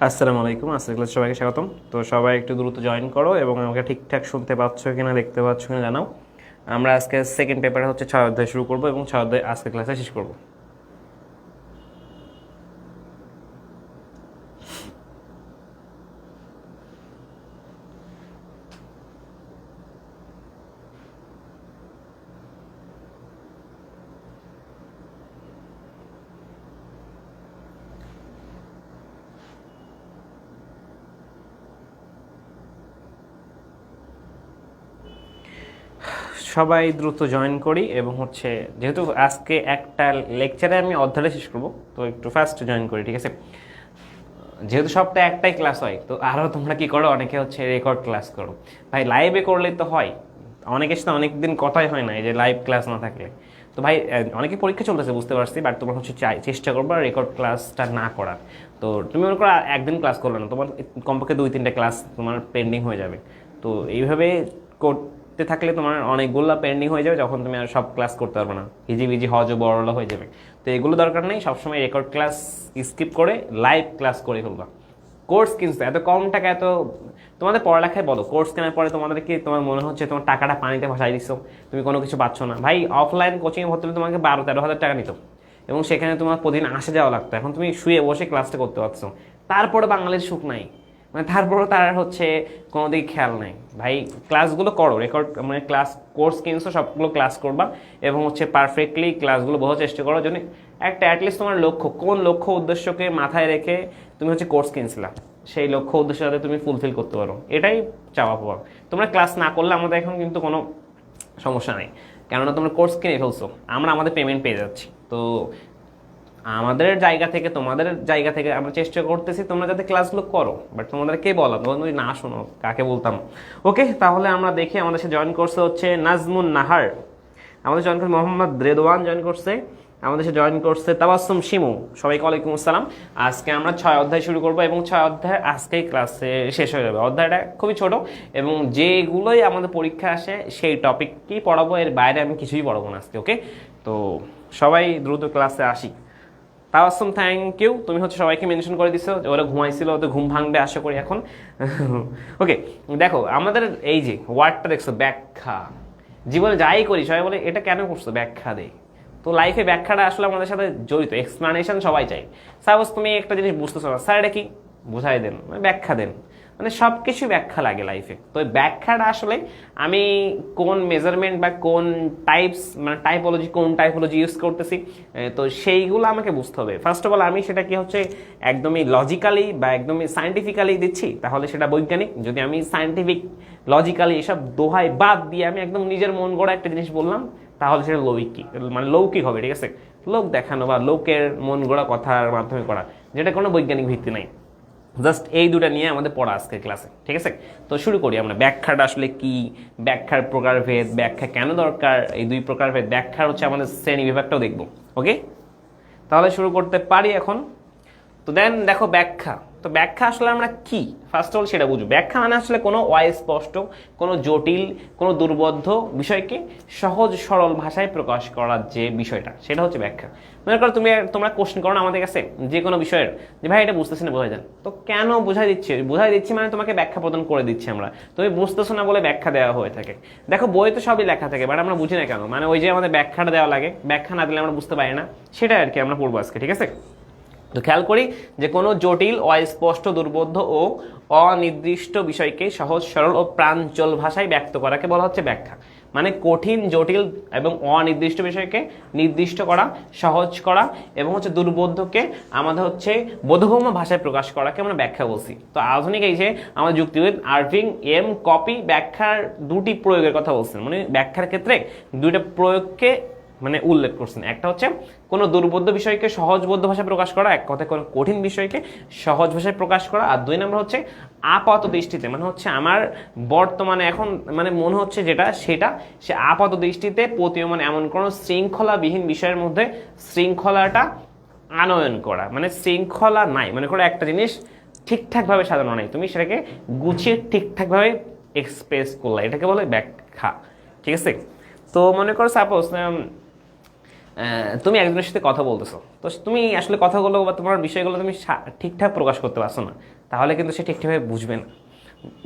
আসসালামু আলাইকুম, আসসালামু সবাইকে স্বাগতম। তো সবাই একটু দ্রুত জয়েন করো এবং আমাকে ঠিকঠাক শুনতে পাচ্ছ কিনা দেখতে পাচ্ছ কিনা জানাও। আমরা আজকে সেকেন্ড পেপারে হচ্ছে 6 অধ্যায় শুরু করব এবং 6 অধ্যায় আজকে ক্লাসে শেষ করব। সবাই দ্রুত জয়েন করি এবং হচ্ছে যেহেতু আজকে একটা লেকচারে আমি অধ্যায়টা শেষ করব, তো একটু ফার্স্ট জয়েন করি, ঠিক আছে? যেহেতু সপ্তাহে একটাই ক্লাস হয়, তো আরও তোমরা কি করো, অনেকে হচ্ছে রেকর্ড ক্লাস করো। ভাই লাইভে করলেই তো হয়, অনেকের সাথে অনেকদিন কথাই হয় না এই যে লাইভ ক্লাস না থাকলে। তো ভাই অনেকে পরীক্ষা চলতেছে বুঝতে পারছি, বাট তোমরা হচ্ছে চেষ্টা করবো রেকর্ড ক্লাসটা না করার। তো তুমি মনে করো একদিন ক্লাস করলে না, তোমার কমপক্ষে 2-3টা ক্লাস তোমার পেন্ডিং হয়ে যাবে। তো এইভাবে করতে থাকলে তোমার অনেকগুলো পেন্ডিং হয়ে যাবে, যখন তুমি আর সব ক্লাস করতে পারবে না, হিজিবিজি হজ বড়লা হয়ে যাবে। তো এগুলো দরকার নেই, সবসময় রেকর্ড ক্লাস স্কিপ করে লাইভ ক্লাস করে ফেলবা। কোর্স কিনছো এত কম টাকা, এত তোমাদের পড়ালেখায় বলো, কোর্স কেনার পরে তোমাদের কি তোমার মনে হচ্ছে তোমার টাকাটা পানিতে ভাসাই দিচ্ছ, তুমি কোনো কিছু পাচ্ছ না? ভাই অফলাইন কোচিংয়ে ভর্তি হলে তোমাকে 12-13 হাজার টাকা নিত এবং সেখানে তোমার প্রতিদিন আসা যাওয়া লাগতো। এখন তুমি শুয়ে বসে ক্লাসটা করতে পারছো, তারপরে বাঙালির সুখ নাই, মানে তারপরও তার হচ্ছে কোনো দিকে খেয়াল নেই। ভাই ক্লাসগুলো করো, রেকর্ড মানে ক্লাস কোর্স কিনছো সবগুলো ক্লাস করবা এবং হচ্ছে পারফেক্টলি ক্লাসগুলো বোঝার চেষ্টা করো। যদি একটা অ্যাটলিস্ট তোমার লক্ষ্য, কোন লক্ষ্য উদ্দেশ্যকে মাথায় রেখে তুমি হচ্ছে কোর্স কিনছিলা, সেই লক্ষ্য উদ্দেশ্য যাতে তুমি ফুলফিল করতে পারো, এটাই চাওয়া পাওয়া। তোমরা ক্লাস না করলে আমাদের এখন কিন্তু কোনো সমস্যা নেই, কেননা তোমরা কোর্স কিনে ফেলছো, আমরা আমাদের পেমেন্ট পেয়ে যাচ্ছি। তো আমাদের জায়গা থেকে, তোমাদের জায়গা থেকে আমরা চেষ্টা করতেছি তোমরা যাতে ক্লাসগুলো করো, বাট তোমাদের কে বলা, তোমরা যদি না শোনো কাকে বলতাম? ওকে, তাহলে আমরা দেখি আমাদের সাথে জয়েন করছে হচ্ছে নাজমুন নাহার, আমাদের জয়েন করছে মোহাম্মদ রেদওয়ান জয়েন করছে, আমাদের সাথে জয়েন করছে তাবাসসুম শিমু। সবাইকে ওয়ালাইকুম আসসালাম। আজকে আমরা 6 অধ্যায় শুরু করব এবং 6 অধ্যায় আজকেই ক্লাসে শেষ হয়ে যাবে। অধ্যায়টা খুবই ছোট এবং যেগুলোই আমাদের পরীক্ষা আসে সেই টপিকই পড়াবো, এর বাইরে আমি কিছুই পড়াবো না আজকে। ওকে, তো সবাই দ্রুত ক্লাসে আসি। তাওয়াসুম থ্যাংক ইউ, তুমি হচ্ছে সবাইকে মেনশন করে দিছো, ওরা ঘুমাইছিল, ওদের ঘুম ভাঙবে আশা করি এখন। ওকে, দেখো আমাদের এই যে ওয়ার্ডটা দেখছো ব্যাখ্যা, জীবনে যাই করি সবাই বলে এটা কেন করছো, ব্যাখ্যা দেই। তো লাইফে ব্যাখ্যাটা আসলে আমাদের সাথে জড়িত, এক্সপ্লানেশন সবাই চাই। সাপোজ তুমি একটা জিনিস বুঝতেছো না, স্যার এটা কি, বুঝাই দেন, মানে ব্যাখ্যা দেন, মানে সব কিছু ব্যাখ্যা লাগে লাইফে। তো এই ব্যাখ্যাটা আসলে আমি কোন মেজারমেন্ট বা কোন টাইপস, মানে টাইপোলজি, কোন টাইপোলজি ইউজ করতেছি, তো সেইগুলো আমাকে বুঝতে হবে। ফার্স্ট অফ অল আমি সেটা কি হচ্ছে একদমই লজিক্যালি বা একদমই সায়েন্টিফিক্যালি দিচ্ছি, তাহলে সেটা বৈজ্ঞানিক। যদি আমি সায়েন্টিফিক লজিক্যালি এসব দোহাই বাদ দিয়ে আমি একদম নিজের মন গড়া একটা জিনিস বললাম, তাহলে সেটা লৌকিক, মানে লৌকিক হবে, ঠিক আছে? লোক দেখানো বা লোকের মন গড়া কথার মাধ্যমে করা, যেটা কোনো বৈজ্ঞানিক ভিত্তি নাই। জাস্ট এই দুটা নিয়ে আমাদের পড়া আজকে ক্লাসে, ঠিক আছে? তো শুরু করি আমরা। ব্যাখ্যাটা আসলে কি, ব্যাখ্যার প্রকারভেদ, ব্যাখ্যা কেন দরকার, এই দুই প্রকারভেদ, ব্যাখ্যার হচ্ছে আমাদের শ্রেণী বিভাগটাও দেখবো। ওকে, তাহলে শুরু করতে পারি এখন। তো দেন দেখো ব্যাখ্যা, তো ব্যাখ্যা আসলে আমরা কি ফার্স্ট অফ অল সেটা বুঝবো। ব্যাখ্যা মানে আসলে কোনো অস্পষ্ট, কোনো জটিল, কোনো দুর্বোধ্য বিষয়কে সহজ সরল ভাষায় প্রকাশ করার যে বিষয়টা, সেটা হচ্ছে ব্যাখ্যা। মনে করো তোমরা কোশ্চেন করো না আমাদের কাছে যে কোনো বিষয়ের, যে ভাই এটা বুঝতেছি না, বোঝাই দেন। তো কেন বোঝাই দিচ্ছি মানে তোমাকে ব্যাখ্যা প্রদান করে দিচ্ছি আমরা, তুমি বুঝতেছো না বলে ব্যাখ্যা দেওয়া হয়ে থাকে। দেখো বই তো সবই লেখা থাকে, বাট আমরা বুঝি না কেন, মানে ওই যে আমাদের ব্যাখ্যাটা দেওয়া লাগে, ব্যাখ্যা না দিলে আমরা বুঝতে পারি না, সেটা আর কি আমরা পড়বো আজকে, ঠিক আছে? তো খেয়াল করি যে কোনো জটিল, অস্পষ্ট, দুর্বোধ্য ও অনির্দিষ্ট বিষয়কে সহজ সরল ও প্রাঞ্জল ভাষায় ব্যক্ত করাকে বলা হচ্ছে ব্যাখ্যা। মানে কঠিন, জটিল এবং অনির্দিষ্ট বিষয়কে নির্দিষ্ট করা, সহজ করা এবং হচ্ছে দুর্বোধ্যকে আমাদের হচ্ছে বোধগম্য ভাষায় প্রকাশ করাকে আমরা ব্যাখ্যা বলছি। তো আধুনিক এই যে আমাদের যুক্তিবিদ আরভিং এম কপি ব্যাখ্যার দুটি প্রয়োগের কথা বলছেন, মানে ব্যাখ্যার ক্ষেত্রে দুইটা প্রয়োগকে মানে উল্লেখ করছেন। একটা হচ্ছে কোনো দুর্বোধ্য বিষয়কে সহজবোধ্য ভাষায় প্রকাশ করা, এক কথায় কোনো কঠিন বিষয়কে সহজ ভাষায় প্রকাশ করা। আর 2 নম্বর হচ্ছে আপাত দৃষ্টিতে, মানে হচ্ছে আমার বর্তমানে এখন মানে মনে হচ্ছে যেটা, সেটা সে আপাত দৃষ্টিতে প্রতীয়মান এমন কোনো শৃঙ্খলাবিহীন বিষয়ের মধ্যে শৃঙ্খলাটা আনয়ন করা, মানে শৃঙ্খলা নাই, মানে করে একটা জিনিস ঠিকঠাকভাবে সাজানো নাই, তুমি সেটাকে গুছিয়ে ঠিকঠাকভাবে এক্সপ্রেস করলা, এটাকে বলে ব্যাখ্যা, ঠিক আছে? তো মনে করো সাপোজ তুমি একজনের সাথে কথা বলতেছো, তো তুমি আসলে কথাগুলো বা তোমার বিষয়গুলো তুমি ঠিকঠাক প্রকাশ করতে পারছো না, তাহলে কিন্তু সে ঠিকঠাকভাবে বুঝবে না।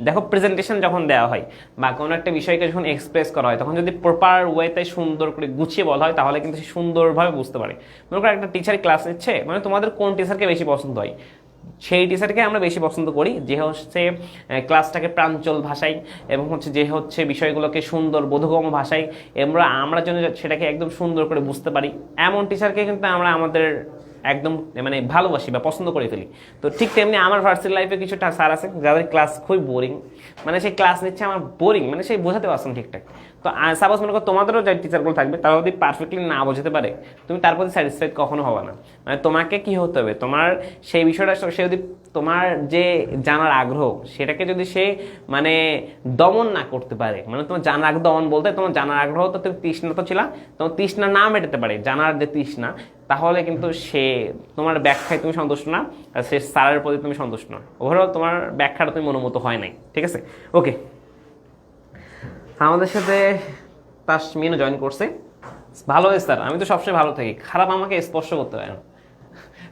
দেখো প্রেজেন্টেশন যখন দেওয়া হয় বা কোনো একটা বিষয়কে যখন এক্সপ্রেস করা হয়, তখন যদি প্রপার ওয়েতে সুন্দর করে গুছিয়ে বলা হয়, তাহলে কিন্তু সে সুন্দরভাবে বুঝতে পারে। মনে করো একটা টিচার ক্লাস নিচ্ছে, মানে তোমাদের কোন টিচারকে বেশি পছন্দ হয়, সেই টিচারকে আমরা বেশি পছন্দ করি যে হচ্ছে ক্লাসটাকে প্রাঞ্চল ভাষায় এবং হচ্ছে যে হচ্ছে বিষয়গুলোকে সুন্দর বোধগম্য ভাষায় আমরা যেন সেটাকে একদম সুন্দর করে বুঝতে পারি, এমন টিচারকে কিন্তু আমরা আমাদের একদম মানে ভালোবাসি বা পছন্দ করে ফেলি। তো ঠিক তেমনি আমার ভার্সিটি লাইফে কিছু স্যার আছে যাদের ক্লাস খুবই বোরিং, মানে সেই ক্লাস নিচ্ছে আমার বোরিং, মানে সেই বোঝাতে পারছেন ঠিকঠাক। তো সাপোজ মনে করো তোমাদেরও যে টিচারগুলো থাকবে তারা যদি পারফেক্টলি না বোঝাতে পারে, তুমি তার প্রতি স্যাটিসফাইড কখনো হবে না। মানে তোমাকে কি হতে হবে, তোমার সেই বিষয়টা সে যদি তোমার যে জানার আগ্রহ সেটাকে যদি সে মানে দমন না করতে পারে, মানে তোমার জানার আগ্রহ দমন বলতে তোমার জানার আগ্রহ তো তুমি তৃষ্ণা তো ছিল, তোমার তৃষ্ণা না মেটাতে পারে জানার যে তৃষ্ণা, তাহলে কিন্তু সে তোমার ব্যাখ্যায় তুমি সন্তুষ্ট না, আর সে স্যারের প্রতি তুমি সন্তুষ্ট না, ওভারঅল তোমার ব্যাখ্যাটা তুমি মনোমত হয় নাই। ঠিক আছে, ওকে। আমাদের সাথে তাসমিনও জয়েন করছে, ভালো হয়েছে স্যার, আমি তো সবসময় ভালো থাকি, খারাপ আমাকে স্পর্শ করতে পারে না।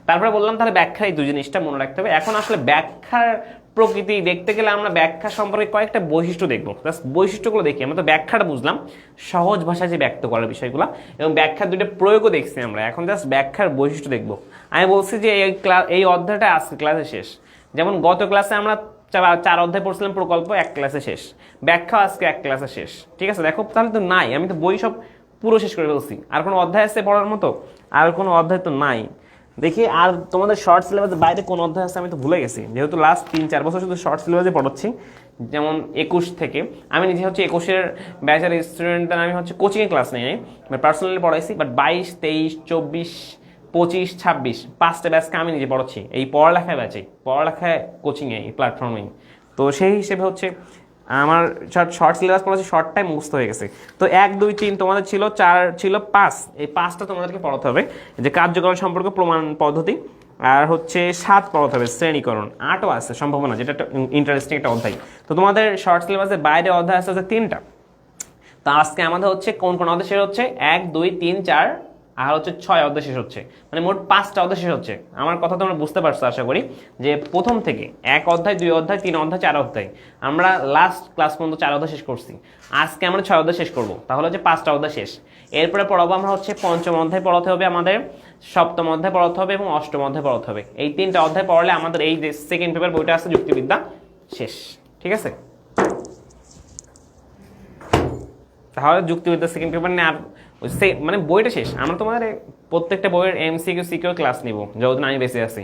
তারপরে বললাম তাহলে ব্যাখ্যা, এই দুই জিনিসটা মনে রাখতে হবে। এখন আসলে ব্যাখ্যার প্রকৃতি দেখতে গেলে আমরা ব্যাখ্যা সম্পর্কে কয়েকটা বৈশিষ্ট্য দেখবো, জাস্ট বৈশিষ্ট্যগুলো দেখি। আমরা তো ব্যাখ্যাটা বুঝলাম, সহজ ভাষায় যে ব্যক্ত করার বিষয়গুলো, এবং ব্যাখ্যার দুটো প্রয়োগও দেখছি আমরা, এখন জাস্ট ব্যাখ্যার বৈশিষ্ট্য দেখবো। আমি বলছি যে এই অধ্যায়টা আজকে ক্লাসে শেষ, যেমন গত ক্লাসে আমরা 4 অধ্যায় পড়ছিলাম, প্রকল্প এক ক্লাসে শেষ, ব্যাখ্যা আজকে এক ক্লাসে শেষ। ঠিক আছে, দেখো তাহলে তো নাই, আমি তো বই সব পুরো শেষ করে ফেলছি, আর কোনো অধ্যায় আছে পড়ার মতো? আর কোনো অধ্যায় তো নাই। দেখি আর তোমাদের শর্ট সিলেবাসের বাইরে কোন অধ্যায় আছে আমি তো ভুলে গেছি, যেহেতু লাস্ট 3-4 বছর শুধু শর্ট সিলেবাসে পড়াচ্ছি। যেমন 21 থেকে আমি নিজে হচ্ছে 21-এর ব্যাচের স্টুডেন্টদের আমি হচ্ছে কোচিংয়ে ক্লাস নেই, পার্সোনালি পড়াইছি, বাট 22, 23, 24, 25, 26 5টা ব্যাচকে আমি নিজে পড়াচ্ছি এই পড়ালেখায় ব্যাচে, পড়ালেখায় কোচিংয়ে, এই প্ল্যাটফর্মেই। তো সেই হিসেবে হচ্ছে আমার শর্ট সিলেবাস পড়াচ্ছি, শর্ট টাইম মুখস্থ হয়ে গেছে। তো 1, 2, 3 তোমাদের ছিল, 4 ছিল, 5, এই 5টা তোমাদেরকে পড়াতে হবে, যে কার্যকরণ সম্পর্কে প্রমাণ পদ্ধতি, আর হচ্ছে 7 পড়াতে হবে শ্রেণীকরণ, 8ও আছে সম্ভাবনা, যেটা একটা ইন্টারেস্টিং একটা অধ্যায়। তো তোমাদের শর্ট সিলেবাসের বাইরে অধ্যায় আছে 3টা। তো আজকে আমাদের হচ্ছে কোন কোন অধ্যায় শেষ হচ্ছে, 1, 2, 3, 4 আর হচ্ছে 6 অধ্যায় শেষ হচ্ছে, মানে মোট 5টা অধ্যায় শেষ হচ্ছে। আমার কথা তোমরা বুঝতে পারছো আশা করি, যে প্রথম থেকে 1 অধ্যায়, 2 অধ্যায়, 3 অধ্যায়, 4 অধ্যায়, আমরা লাস্ট ক্লাস পর্যন্ত 4 অধ্যায় শেষ করছি। আজকে আমরা 6 অধ্যায় শেষ করবো, তাহলে হচ্ছে 5টা অধ্যায় শেষ। এরপরে পড়াবো আমরা হচ্ছে 5ম অধ্যায় পড়াতে হবে আমাদের, 7ম অধ্যায় পড়াতে হবে এবং 8ম অধ্যায় পড়াতে হবে। এই 3টা অধ্যায় পড়ালে আমাদের এই যে সেকেন্ড পেপার বইটা আছে যুক্তিবিদ্যা শেষ। ঠিক আছে, তাহলে যুক্তিবিদ্যা সেকেন্ড পেপার নিয়ে আর মানে বইটা শেষ। আমরা তোমাদের প্রত্যেকটা বইয়ের এমসিকিউ সিকিউ ক্লাস নিব যতদিন আমি বেঁচে আছি।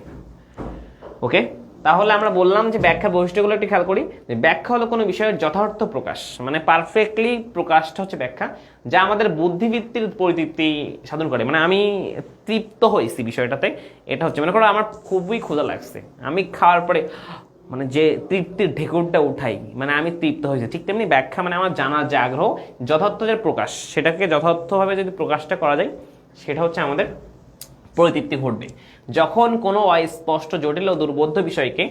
ওকে, তাহলে আমরা বললাম যে ব্যাখ্যার বৈশিষ্ট্যগুলো একটু খেয়াল করি। যে ব্যাখ্যা হলো কোনো বিষয়ের যথার্থ প্রকাশ, মানে পারফেক্টলি প্রকাশটা হচ্ছে ব্যাখ্যা, যা আমাদের বুদ্ধিবৃত্তির পরিতৃপ্তি সাধন করে। মানে আমি তৃপ্ত হয়েছি বিষয়টাতে, এটা হচ্ছে মনে করো আমার খুবই ক্ষুধা লাগছে, আমি খাওয়ার পরে মানে যে তৃপ্তির ঢেকুরটা উঠাই, মানে আমি তৃপ্ত হয়েছি। ঠিক তেমনি ব্যাখ্যা মানে আমার জানার যে আগ্রহ, যথার্থ যে প্রকাশ, সেটাকে যথার্থভাবে যদি প্রকাশটা করা যায়, সেটা হচ্ছে আমাদের পরিতৃপ্তি ঘটবে। যখন কোনো অস্পষ্ট, জটিল ও দুর্বোধ্য বিষয়কে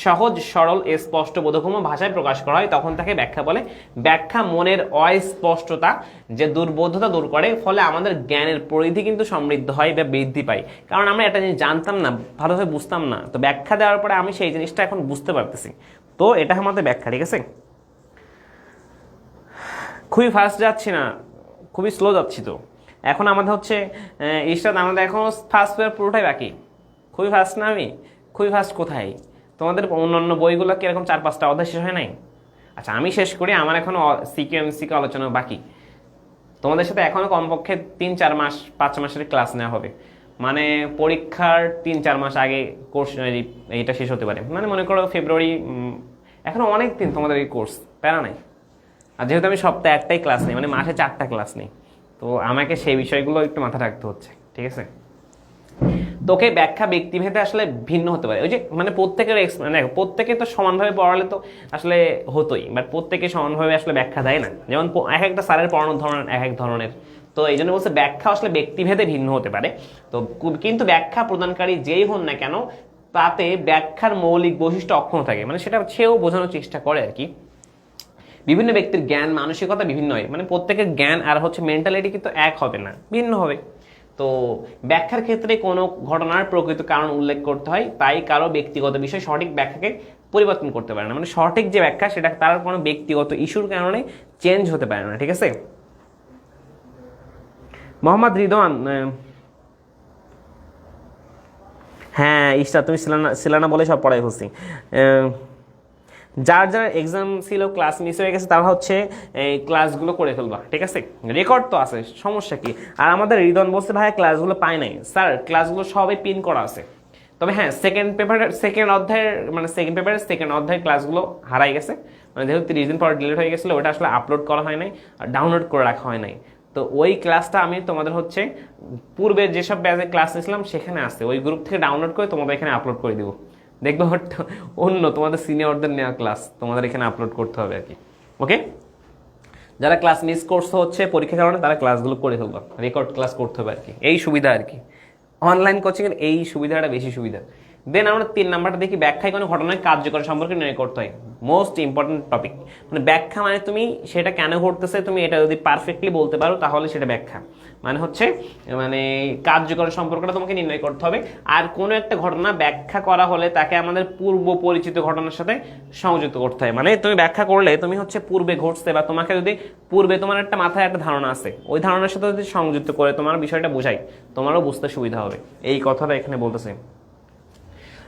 সহজ, সরল, স্পষ্ট, বোধগম্য ভাষায় প্রকাশ করা হয়, তখন তাকে ব্যাখ্যা বলে। ব্যাখ্যা মনের অস্পষ্টতা যে দুর্বোধ্যতা দূর করে, ফলে আমাদের জ্ঞানের পরিধি কিন্তু সমৃদ্ধ হয় বা বৃদ্ধি পায়। কারণ আমরা একটা জিনিস জানতাম না, ভালোভাবে বুঝতাম না, তো ব্যাখ্যা দেওয়ার পরে আমি সেই জিনিসটা এখন বুঝতে পারতেছি, তো এটা আমাদের ব্যাখ্যা। ঠিক আছে, খুবই ফাস্ট যাচ্ছি না, খুবই স্লো যাচ্ছি। তো এখন আমাদের হচ্ছে ইস্টাদ, আমাদের এখন ফার্স্ট পেপার পুরোটাই বাকি। খুবই ফাস্ট না আমি? খুবই ফাস্ট কোথায়? তোমাদের অন্যান্য বইগুলো কি এরকম 4-5টা অধ্যায় শেষ হয় নাই? আচ্ছা আমি শেষ করি, আমার এখনো সিকিউ এমসিকিউ আলোচনা বাকি। তোমাদের সাথে এখনো কমপক্ষে 3-4 মাস 5 মাসের ক্লাস নেওয়া হবে, মানে পরীক্ষার 3-4 মাস আগে কোর্স এইটা শেষ হতে পারে, মানে মনে করো ফেব্রুয়ারি। এখনো অনেক দিন তোমাদের এই কোর্স, প্যারা নাই। আর যেহেতু আমি সপ্তাহে একটাই ক্লাস নিই, মানে মাসে 4টা ক্লাস নিই, তো আমাকে সেই বিষয়গুলো একটু মাথা রাখতে হচ্ছে। ঠিক আছে, তোকে ব্যাখ্যা ব্যক্তিভেদে আসলে ভিন্ন হতে পারে। ওই যে মানে প্রত্যেকের মানে প্রত্যেকে তো সমানভাবে পড়ালে তো আসলে হতোই, বাট প্রত্যেকে সমানভাবে আসলে ব্যাখ্যা দেয় না, যেমন এক একটা স্যারের পড়ানোর ধরন এক এক ধরনের। তো এই জন্য বলছে ব্যাখ্যা আসলে ব্যক্তিভেদে ভিন্ন হতে পারে। তো কিন্তু ব্যাখ্যা প্রদানকারী যেই হন না কেন, তাতে ব্যাখ্যার মৌলিক বৈশিষ্ট্য অক্ষুণ্ণ থাকে, মানে সেটা সেও বোঝানোর চেষ্টা করে আর কি। বিভিন্ন ব্যক্তির জ্ঞান মানসিকতা বিভিন্ন হয়, মানে প্রত্যেকের জ্ঞান আর হচ্ছে মেন্টালিটি কিন্তু এক হবে না, ভিন্ন হবে। তো ব্যাখ্যার ক্ষেত্রে কোনো ঘটনার প্রকৃত কারণ উল্লেখ করতে হয়, তাই কারো ব্যক্তিগত বিষয় সঠিক ব্যাখ্যাকে পরিবর্তন করতে পারে না, মানে সঠিক যে ব্যাখ্যা সেটা তার কোনো ব্যক্তিগত ইস্যুর কারণে চেঞ্জ হতে পারে না, ঠিক আছে। মোহাম্মদ রিদওয়ান, হ্যাঁ ইশরা তুমি সিলানা বলে সব পড়াই ফেলছি। যার যার এক্সাম ছিল, ক্লাস মিস হয়ে গেছে, তারা হচ্ছে এই ক্লাসগুলো করে ফেলবা, ঠিক আছে। রেকর্ড তো আছে, সমস্যা কি। আর আমাদের রিদন বলছে ভাই ক্লাসগুলো পায় নাই, স্যার ক্লাসগুলো সবই পিন করা আছে, তবে হ্যাঁ সেকেন্ড পেপারের সেকেন্ড অধ্যায়ের ক্লাসগুলো হারাই গেছে, মানে যেহেতু 30 দিন পর ডিলিট হয়ে গেছিলো, ওটা আসলে আপলোড করা হয় নাই আর ডাউনলোড করে রাখা হয় নাই। তো ওই ক্লাসটা আমি তোমাদের হচ্ছে পূর্বে যেসব ব্যাচে ক্লাস নিয়েছিলাম সেখানে আছে, ওই গ্রুপ থেকে ডাউনলোড করে তোমাদের এখানে আপলোড করে দিব। দেখবে অন্য তোমাদের সিনিয়রদের নেওয়া ক্লাস তোমাদের এখানে আপলোড করতে হবে আর কি, ওকে। যারা ক্লাস মিস করছে হচ্ছে পরীক্ষার কারণে, তারা ক্লাসগুলো করে ফেলবা, রেকর্ড ক্লাস করতে হবে আর কি, এই সুবিধা আর কি। অনলাইন কোচিংয়ের এই সুবিধাটা বেশি সুবিধা। দেন আমরা 3 নাম্বারটা দেখি, ব্যাখ্যায় কোনো ঘটনায় কার্যকর সম্পর্কে নির্ণয় করতে হয়, মোস্ট ইম্পর্টেন্ট টপিক। মানে ব্যাখ্যা মানে তুমি সেটা কেন ঘটতেছে তুমি এটা যদি পারফেক্টলি বলতে পারো তাহলে সেটা ব্যাখ্যা। মানে হচ্ছে মানে কার্যকর সম্পর্কটা তোমাকে নির্ণয় করতে হবে। আর কোনো একটা ঘটনা ব্যাখ্যা করা হলে তাকে আমাদের পূর্ব পরিচিত ঘটনার সাথে সংযুক্ত করতে হয়। মানে তুমি ব্যাখ্যা করলে তুমি হচ্ছে পূর্বে ঘটছে বা তোমাকে যদি পূর্বে তোমার একটা মাথায় একটা ধারণা আছে, ওই ধারণার সাথে যদি সংযুক্ত করে তোমার বিষয়টা বোঝাই, তোমারও বুঝতে সুবিধা হবে, এই কথাটা এখানে বলতেছে।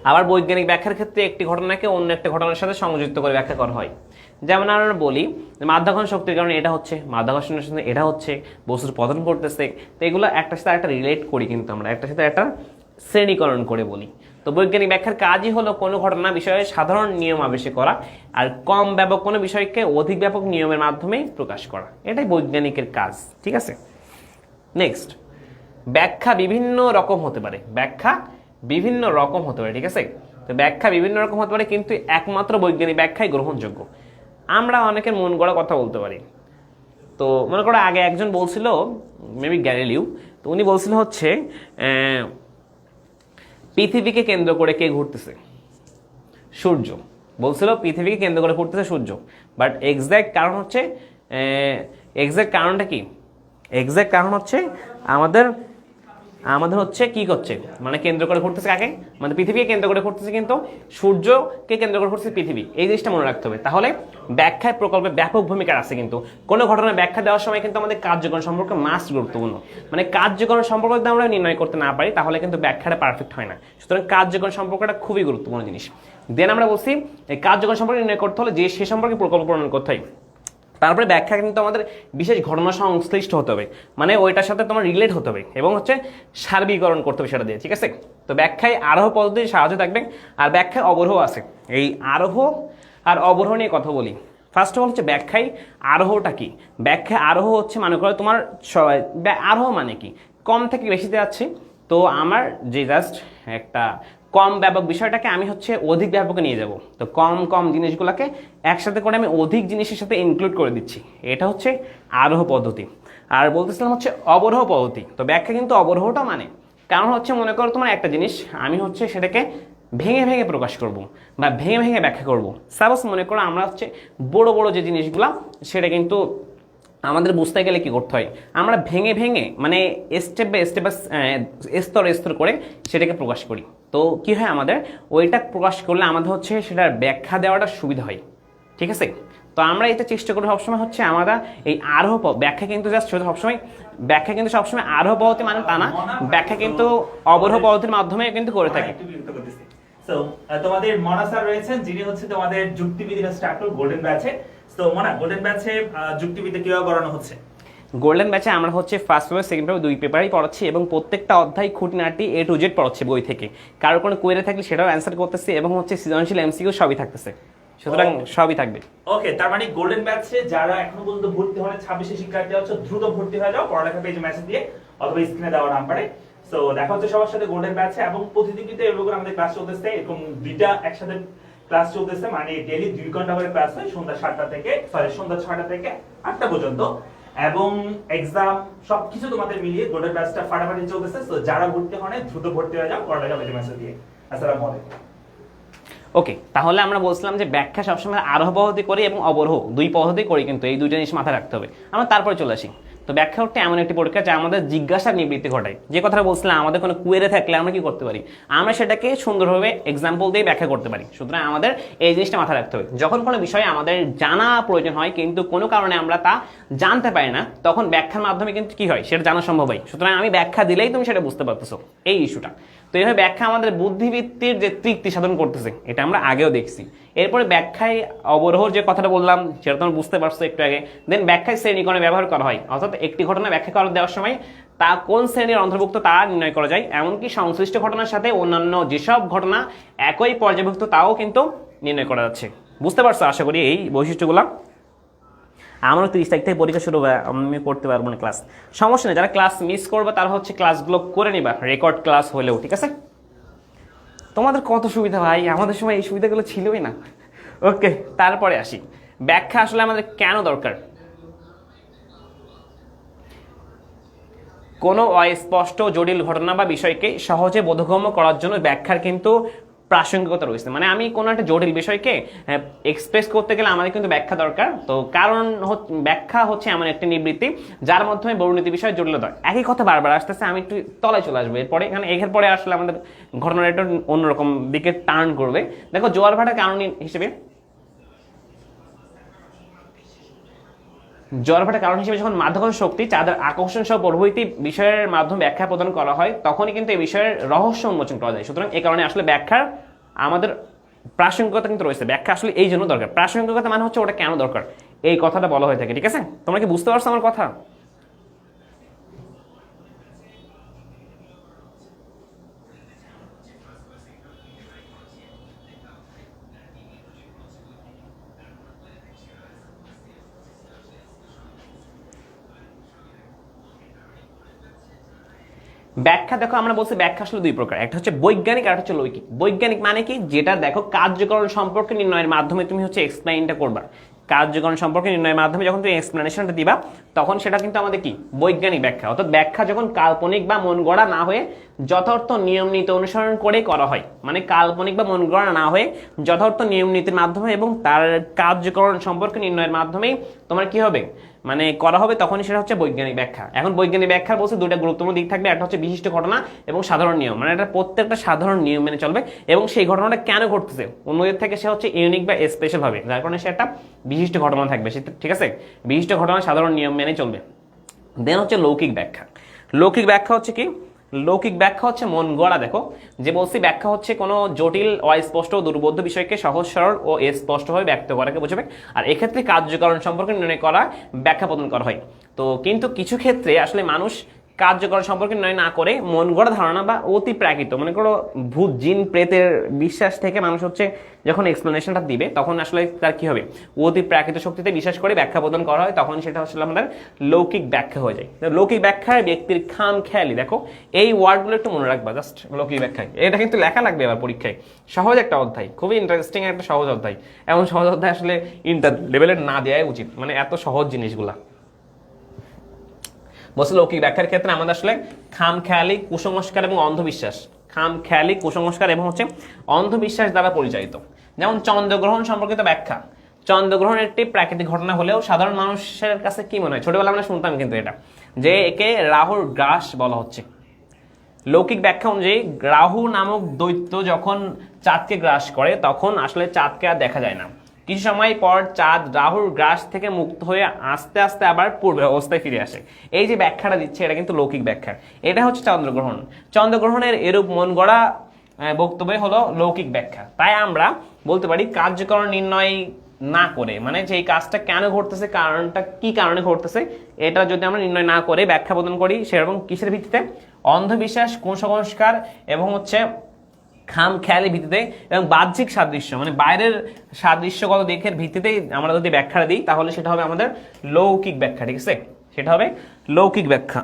আবার বৈজ্ঞানিক ব্যাখ্যার ক্ষেত্রে একটি ঘটনাকে অন্য একটা ঘটনার সাথে সংযুক্ত করে ব্যাখ্যা করা হয়। যেমন আমরা বলি মাধ্যাকর্ষণ শক্তির কারণে এটা হচ্ছে, মাধ্যাকর্ষণের সাথে এটা হচ্ছে, বস্তুর পতন করতেছে। তো এগুলো একটার সাথে একটা রিলেট করি, কিন্তু আমরা একটার সাথে একটা শ্রেণীকরণ করে বলি। তো বৈজ্ঞানিক ব্যাখ্যার কাজই হলো কোনো ঘটনা বিষয়ে সাধারণ নিয়ম আবেশে করা আর কম ব্যাপক কোনো বিষয়কে অধিক ব্যাপক নিয়মের মাধ্যমে প্রকাশ করা, এটাই বৈজ্ঞানিকের কাজ, ঠিক আছে। নেক্সট, ব্যাখ্যা বিভিন্ন রকম হতে পারে, ব্যাখ্যা বিভিন্ন রকম হতে পারে, ঠিক আছে। তো ব্যাখ্যা বিভিন্ন রকম হতে পারে, কিন্তু একমাত্র বৈজ্ঞানিক ব্যাখ্যাই গ্রহণযোগ্য। আমরা অনেকের মন গড়া কথা বলতে পারি। তো মনে করো আগে একজন বলছিল, মেবি গ্যালিলিও, তো উনি বলছিল হচ্ছে পৃথিবীকে কেন্দ্র করে কে ঘুরতেছে, সূর্য। বলছিল পৃথিবীকে কেন্দ্র করে ঘুরতেছে সূর্য, বাট এক্সাক্ট কারণ হচ্ছে কারণটা কি, এক্সাক্ট কারণ হচ্ছে আমাদের হচ্ছে কি করছে, মানে কেন্দ্র করে ঘুরতেছে কাকে, মানে পৃথিবীকে কেন্দ্র করে ঘুরতেছে, কিন্তু সূর্যকে কেন্দ্র করে ঘুরতেছে পৃথিবী, এই জিনিসটা মনে রাখতে হবে। তাহলে ব্যাখ্যায় প্রকল্পে ব্যাপক ভূমিকা আছে, কিন্তু কোনো ঘটনার ব্যাখ্যা দেওয়ার সময় কিন্তু আমাদের কার্যকরণ সম্পর্ক মাস্ট গুরুত্বপূর্ণ। মানে কার্যকরণ সম্পর্ক যদি আমরা নির্ণয় করতে না পারি তাহলে কিন্তু ব্যাখ্যাটা পারফেক্ট হয় না, সুতরাং কার্যকরণ সম্পর্কটা খুবই গুরুত্বপূর্ণ জিনিস। দেন আমরা বলছি এই কার্যকরণ সম্পর্ক নির্ণয় করতে হলে যে সে সম্পর্কে প্রকল্প প্রণয়ন করতে হয়। তারপরে ব্যাখ্যা কিন্তু আমাদের বিশেষ ঘটনা সংশ্লিষ্ট হতে হবে, মানে ওইটার সাথে তোমার রিলেট হতে হবে এবং হচ্ছে সার্বিকরণ করতে হবে সেটা দিয়ে, ঠিক আছে। তো ব্যাখ্যায় আরোহ পদ্ধতি সাহায্য থাকবে, আর ব্যাখ্যায় অবরোহ আছে। এই আরোহ আর অবরোহ নিয়ে কথা বলি। ফার্স্ট অফ অল হচ্ছে ব্যাখ্যায় আরোহটা কি। ব্যাখ্যায় আরোহ হচ্ছে মনে করো তোমার আরোহ মানে কি, কম থেকে বেশিতে যাচ্ছে। তো আমার যে জাস্ট একটা কম ব্যাপক বিষয়টাকে আমি হচ্ছে অধিক ব্যাপকে নিয়ে যাব, তো কম কম জিনিসগুলোকে একসাথে করে আমি অধিক জিনিসের সাথে ইনক্লুড করে দিচ্ছি, এটা হচ্ছে আরোহ পদ্ধতি। আর বলতেছিলাম হচ্ছে অবরোহ পদ্ধতি। তো ব্যাখ্যা কিন্তু অবরোহটা মানে, কারণ হচ্ছে মনে করো তোমার একটা জিনিস আমি হচ্ছে সেটাকে ভেঙে ভেঙে প্রকাশ করব বা ভেঙে ভেঙে ব্যাখ্যা করব। সাপোজ মনে করো আমরা হচ্ছে বড় বড় যে জিনিসগুলো সেটা কিন্তু আমাদের বুঝতে গেলে কি করতে হয়, আমরা ভেঙে ভেঙে মানে স্টেপ বাই স্টেপ স্তর স্তর করে সেটাকে প্রকাশ করি। তো কি হয় আমাদের ওইটা প্রকাশ করলে আমাদের হচ্ছে সেটার ব্যাখ্যা দেওয়াটা সুবিধা হয়, ঠিক আছে। তো আমরা এটা চেষ্টা করি সবসময় হচ্ছে আমরা এই আরোহ ব্যাখ্যা কিন্তু জাস্ট সবসময় ব্যাখ্যা কিন্তু সবসময় আরোহ পদ্ধতি মানে তা না, ব্যাখ্যা কিন্তু অবরোহ পদ্ধতির মাধ্যমে কিন্তু করে থাকি। সো তোমাদের মনা স্যার রয়েছেন, যিনি হচ্ছে তোমাদের যুক্তিবিদ্যা স্টার্ট গোল্ডেন ব্যাচে। তো মনা, গোল্ডেন ব্যাচে যুক্তিবিদ্যা কিভাবে করানো হচ্ছে? গোল্ডেন ব্যাচে আমরা হচ্ছে ফার্স্ট পেপার সেকেন্ড পেপার 2 পেপারই পড়াচ্ছি এবং প্রত্যেকটা অধ্যায় খুঁটিনাটি A to Z পড়াচ্ছি বই থেকে। কারোর কোনো কোয়েরি থাকলে সেটাও অ্যান্সার করতেছি এবং হচ্ছে সৃজনশীল MCQ সবই থাকতেছে, সুতরাং সবই থাকবে। ওকে, তার মানে গোল্ডেন ব্যাচে যারা এখনো পর্যন্ত ভর্তি হন 26 শিক্ষার্থী আছে, দ্রুত ভর্তি হয়ে যাও পড়ালেখা পেজে মেসেজ দিয়ে অথবা স্ক্রিনে দেওয়া নাম্বারে। সো দেখা হচ্ছে সবার সাথে গোল্ডেন ব্যাচে, এবং প্রতিদিন কিন্তু এরকম আমাদের ক্লাস চলতেছে, এরকম দুইটা একসাথে ক্লাস চলতেছে, মানে ডেইলি 2 ঘন্টা করে ক্লাস হয়, সন্ধ্যা 6টা থেকে সন্ধ্যা 6টা থেকে 8টা পর্যন্ত, এবং এক্সাম সবকিছু তোমাদের মিলিয়ে গোল্ডেন ব্যাচটা ফাটাফাটি চলতেছে। সো যারা ভর্তি হন দ্রুত ভর্তি হয়ে যাও পড়ালেখা পেজে মেসেজ দিয়ে। আসসালামু আলাইকুম। ওকে, তাহলে আমরা বলছিলাম যে ব্যাখ্যা সবসময় আরোহ পদ্ধতি করি এবং অবরোহ 2 পদ্ধতি করি, কিন্তু এই 2টা জিনিস মাথায় রাখতে হবে। আমরা তারপরে চলে আসি। তো তো ব্যাখ্যা হচ্ছে এমন একটি পরীক্ষা যা আমাদের জিজ্ঞাসার নিবৃত্তি ঘটায়। যে কথাটা বলছিলাম, আমাদের কোনো কুয়েরে থাকলে আমরা কি করতে পারি, আমরা সেটাকে সুন্দরভাবে এক্সাম্পল দিয়ে ব্যাখ্যা করতে পারি। সুতরাং আমাদের এই জিনিসটা মাথায় রাখতে হবে, যখন কোনো বিষয়ে আমাদের জানা প্রয়োজন হয় কিন্তু কোনো কারণে আমরা তা জানতে পারি না, তখন ব্যাখ্যার মাধ্যমে কিন্তু কি হয়, সেটা জানা সম্ভব হয়। সুতরাং আমি ব্যাখ্যা দিলেই তুমি সেটা বুঝতে পারতেছো, এই ইস্যুটা। তো এইভাবে ব্যাখ্যা আমাদের বুদ্ধিবৃত্তির যে তৃপ্তি সাধন করতেছে, এটা আমরা আগেও দেখছি। এরপরে ব্যাখ্যায় অবরোহর যে কথাটা বললাম সেটা তোমরা বুঝতে পারছো একটু আগে। দেন ব্যাখ্যায় শ্রেণীকরণে ব্যবহার করা হয়, অর্থাৎ একটি ঘটনা ব্যাখ্যা করে দেওয়ার সময় তা কোন শ্রেণীর অন্তর্ভুক্ত তা নির্ণয় করা যায়। এমনকি সংশ্লিষ্ট ঘটনার সাথে অন্যান্য যেসব ঘটনা একই পর্যায়ভুক্ত তাও কিন্তু নির্ণয় করা যাচ্ছে। বুঝতে পারছো আশা করি এই বৈশিষ্ট্যগুলো। আমারও 30 তারিখ থেকে পরীক্ষা শুরু হবে, আমি করতে পারবো না ক্লাস, সমস্যা নেই। যারা ক্লাস মিস করবে তারা হচ্ছে ক্লাসগুলো করে নিবা, রেকর্ড ক্লাস হলেও, ঠিক আছে? তোমাদের কত সুবিধা ভাই, আমাদের সময় এই সুবিধাগুলো ছিলই না। ওকে, তারপরে আসি ব্যাখ্যা আসলে আমাদের কেন দরকার। কোনো অস্পষ্ট জটিল ঘটনা বা বিষয়কে সহজে বোধগম্য করার জন্য ব্যাখ্যার কিন্তু প্রাসঙ্গিকতা রয়েছে। মানে আমি কোনো একটা জটিল বিষয়কে এক্সপ্রেস করতে গেলে আমাদের কিন্তু ব্যাখ্যা দরকার। তো কারণ ব্যাখ্যা হচ্ছে এমন একটি নিবৃত্তি যার মাধ্যমে বর্ণিত বিষয় জটিলতা, একই কথা বারবার আসতেছে, আমি একটু তলায় চলে আসবো এরপরে। এখানে এর পরে আসলে আমাদের ঘটনাটা একটু অন্যরকম দিকে টার্ন করবে। দেখো, জোয়ার ভাটার কারণ হিসেবে যখন মাধ্যাকর্ষণ শক্তি, চাঁদের আকর্ষণ সহ প্রভৃতি বিষয়ের মাধ্যমে ব্যাখ্যা প্রদান করা হয়, তখনই কিন্তু এই বিষয়ের রহস্য উন্মোচন করা যায়। সুতরাং এই কারণে আসলে ব্যাখ্যার আমাদের প্রাসঙ্গিকতা কিন্তু রয়েছে। ব্যাখ্যা আসলে এই জন্য দরকার, প্রাসঙ্গিকতা মানে হচ্ছে ওটা কেন দরকার, এই কথাটা বলা হয়ে থাকে। ঠিক আছে, তোমরা কি বুঝতে পারছো আমার কথা? ব্যাখ্যা দেখো, আমরা বলছি ব্যাখ্যা আসলে দুই প্রকার, একটা হচ্ছে বৈজ্ঞানিক আর একটা হচ্ছে লৌকিক। বৈজ্ঞানিক মানে কি, যেটা দেখো কার্যকরণ সম্পর্কে নির্ণয়ের মাধ্যমে তুমি হচ্ছে এক্সপ্লেইনটা করবা। কার্যকরণ সম্পর্কে নির্ণয়ের মাধ্যমে যখন তুমি এক্সপ্লেনেশনটা দিবা, তখন সেটা কিন্তু আমাদের কি বৈজ্ঞানিক ব্যাখ্যা। অর্থাৎ ব্যাখ্যা যখন কাল্পনিক বা মন গড়া না হয়ে যথার্থ নিয়ম নীতি অনুসরণ করে করা হয়, মানে কাল্পনিক বা মন গড়া না হয়ে যথার্থ নিয়ম নীতির মাধ্যমে এবং তার কার্যকরণ সম্পর্কে নির্ণয়ের মাধ্যমেই তোমার কি হবে, মানে করা হবে, তখনই সেটা হচ্ছে বৈজ্ঞানিক ব্যাখ্যা। এখন বৈজ্ঞানিক ব্যাখ্যার বলছে দুইটা গুরুত্বপূর্ণ দিক থাকবে, একটা হচ্ছে বিশিষ্ট ঘটনা এবং সাধারণ নিয়ম, মানে এটা প্রত্যেকটা সাধারণ নিয়ম মেনে চলবে এবং সেই ঘটনাটা কেন ঘটতেছে অন্যদের থেকে সে হচ্ছে ইউনিক বা স্পেশাল ভাবে, যার কারণে সে একটা বিশিষ্ট ঘটনা থাকবে। ঠিক আছে, বিশিষ্ট ঘটনা সাধারণ নিয়ম মেনে চলবে। দেন হচ্ছে লৌকিক ব্যাখ্যা। লৌকিক ব্যাখ্যা হচ্ছে কি, লৌকিক ব্যাখ্যা হচ্ছে মন গড়া। দেখো, যে বলছি ব্যাখ্যা হচ্ছে কোনো জটিল, অস্পষ্ট, দুর্বোধ্য বিষয়কে সহজ সরল ও স্পষ্টভাবে ব্যক্ত করাকে বোঝাবে। আর এক্ষেত্রে কার্যকরণ সম্পর্কে নির্ণয় করা, ব্যাখ্যা প্রদান করা হয়। তো কিন্তু কিছু ক্ষেত্রে আসলে মানুষ কার্যকরণ সম্পর্কে নির্ণয় না করে মন গড়া ধারণা বা অতি প্রাকৃত, মানে কোনো ভূত জিন প্রেতের বিশ্বাস থেকে মানুষ হচ্ছে যখন এক্সপ্লেনেশনটা দিবে, তখন আসলে তার কি হবে, অতি প্রাকৃত শক্তিতে বিশ্বাস করে ব্যাখ্যা প্রদান করা হয়, তখন সেটা আসলে আমাদের লৌকিক ব্যাখ্যা হয়ে যায়। লৌকিক ব্যাখ্যায় ব্যক্তির খাম খেয়ালি, দেখো এই ওয়ার্ডগুলো একটু মনে রাখবা জাস্ট। লৌকিক ব্যাখ্যায় এটা কিন্তু লেখা লাগবে এবার পরীক্ষায়, সহজ একটা অধ্যায়, খুবই ইন্টারেস্টিং একটা সহজ অধ্যায়। এমন সহজ অধ্যায় আসলে ইন্টার লেভেলের না দেওয়াই উচিত, মানে এত সহজ জিনিসগুলা। বলছে লৌকিক ব্যাখ্যার ক্ষেত্রে আমাদের আসলে খামখেয়ালি, কুসংস্কার এবং অন্ধবিশ্বাস, খামখেয়ালি, কুসংস্কার এবং হচ্ছে অন্ধবিশ্বাস দ্বারা পরিচালিত। যেমন চন্দ্রগ্রহণ সম্পর্কিত ব্যাখ্যা। চন্দ্রগ্রহণ একটি প্রাকৃতিক ঘটনা হলেও সাধারণ মানুষের কাছে কি মনে হয়, ছোটবেলা আমরা শুনতাম কিন্তু এটা, যে একে রাহুর গ্রাস বলা হচ্ছে। লৌকিক ব্যাখ্যা অনুযায়ী রাহু নামক দৈত্য যখন চাঁদকে গ্রাস করে, তখন আসলে চাঁদকে আর দেখা যায় না। কিছু সময় পর চাঁদ রাহুর গ্রাস থেকে মুক্ত হয়ে আস্তে আস্তে আবার পূর্ব অবস্থায় ফিরে আসে। এই যে ব্যাখ্যাটা দিচ্ছে, এটা কিন্তু লৌকিক ব্যাখ্যা। এটা হচ্ছে চন্দ্রগ্রহণ। চন্দ্রগ্রহণের এরূপ মন গড়া বক্তব্য হলো লৌকিক ব্যাখ্যা। তাই আমরা বলতে পারি কার্যকরণ নির্ণয় না করে, মানে যে এই কাজটা কেন ঘটতেছে, কারণটা কি কারণে ঘটতেছে, এটা যদি আমরা নির্ণয় না করে ব্যাখ্যা প্রদান করি, সেরকম কিসের ভিত্তিতে, অন্ধবিশ্বাস, কুসংস্কার এবং হচ্ছে খামখেয়ালি ভিত্তিতে এবং বাহ্যিক সাদৃশ্য, মানে বাইরের সাদৃশ্যগত দিকের ভিত্তিতেই আমরা যদি ব্যাখ্যা দিই, তাহলে সেটা হবে আমাদের লৌকিক ব্যাখ্যা। ঠিক আছে, সেটা হবে লৌকিক ব্যাখ্যা।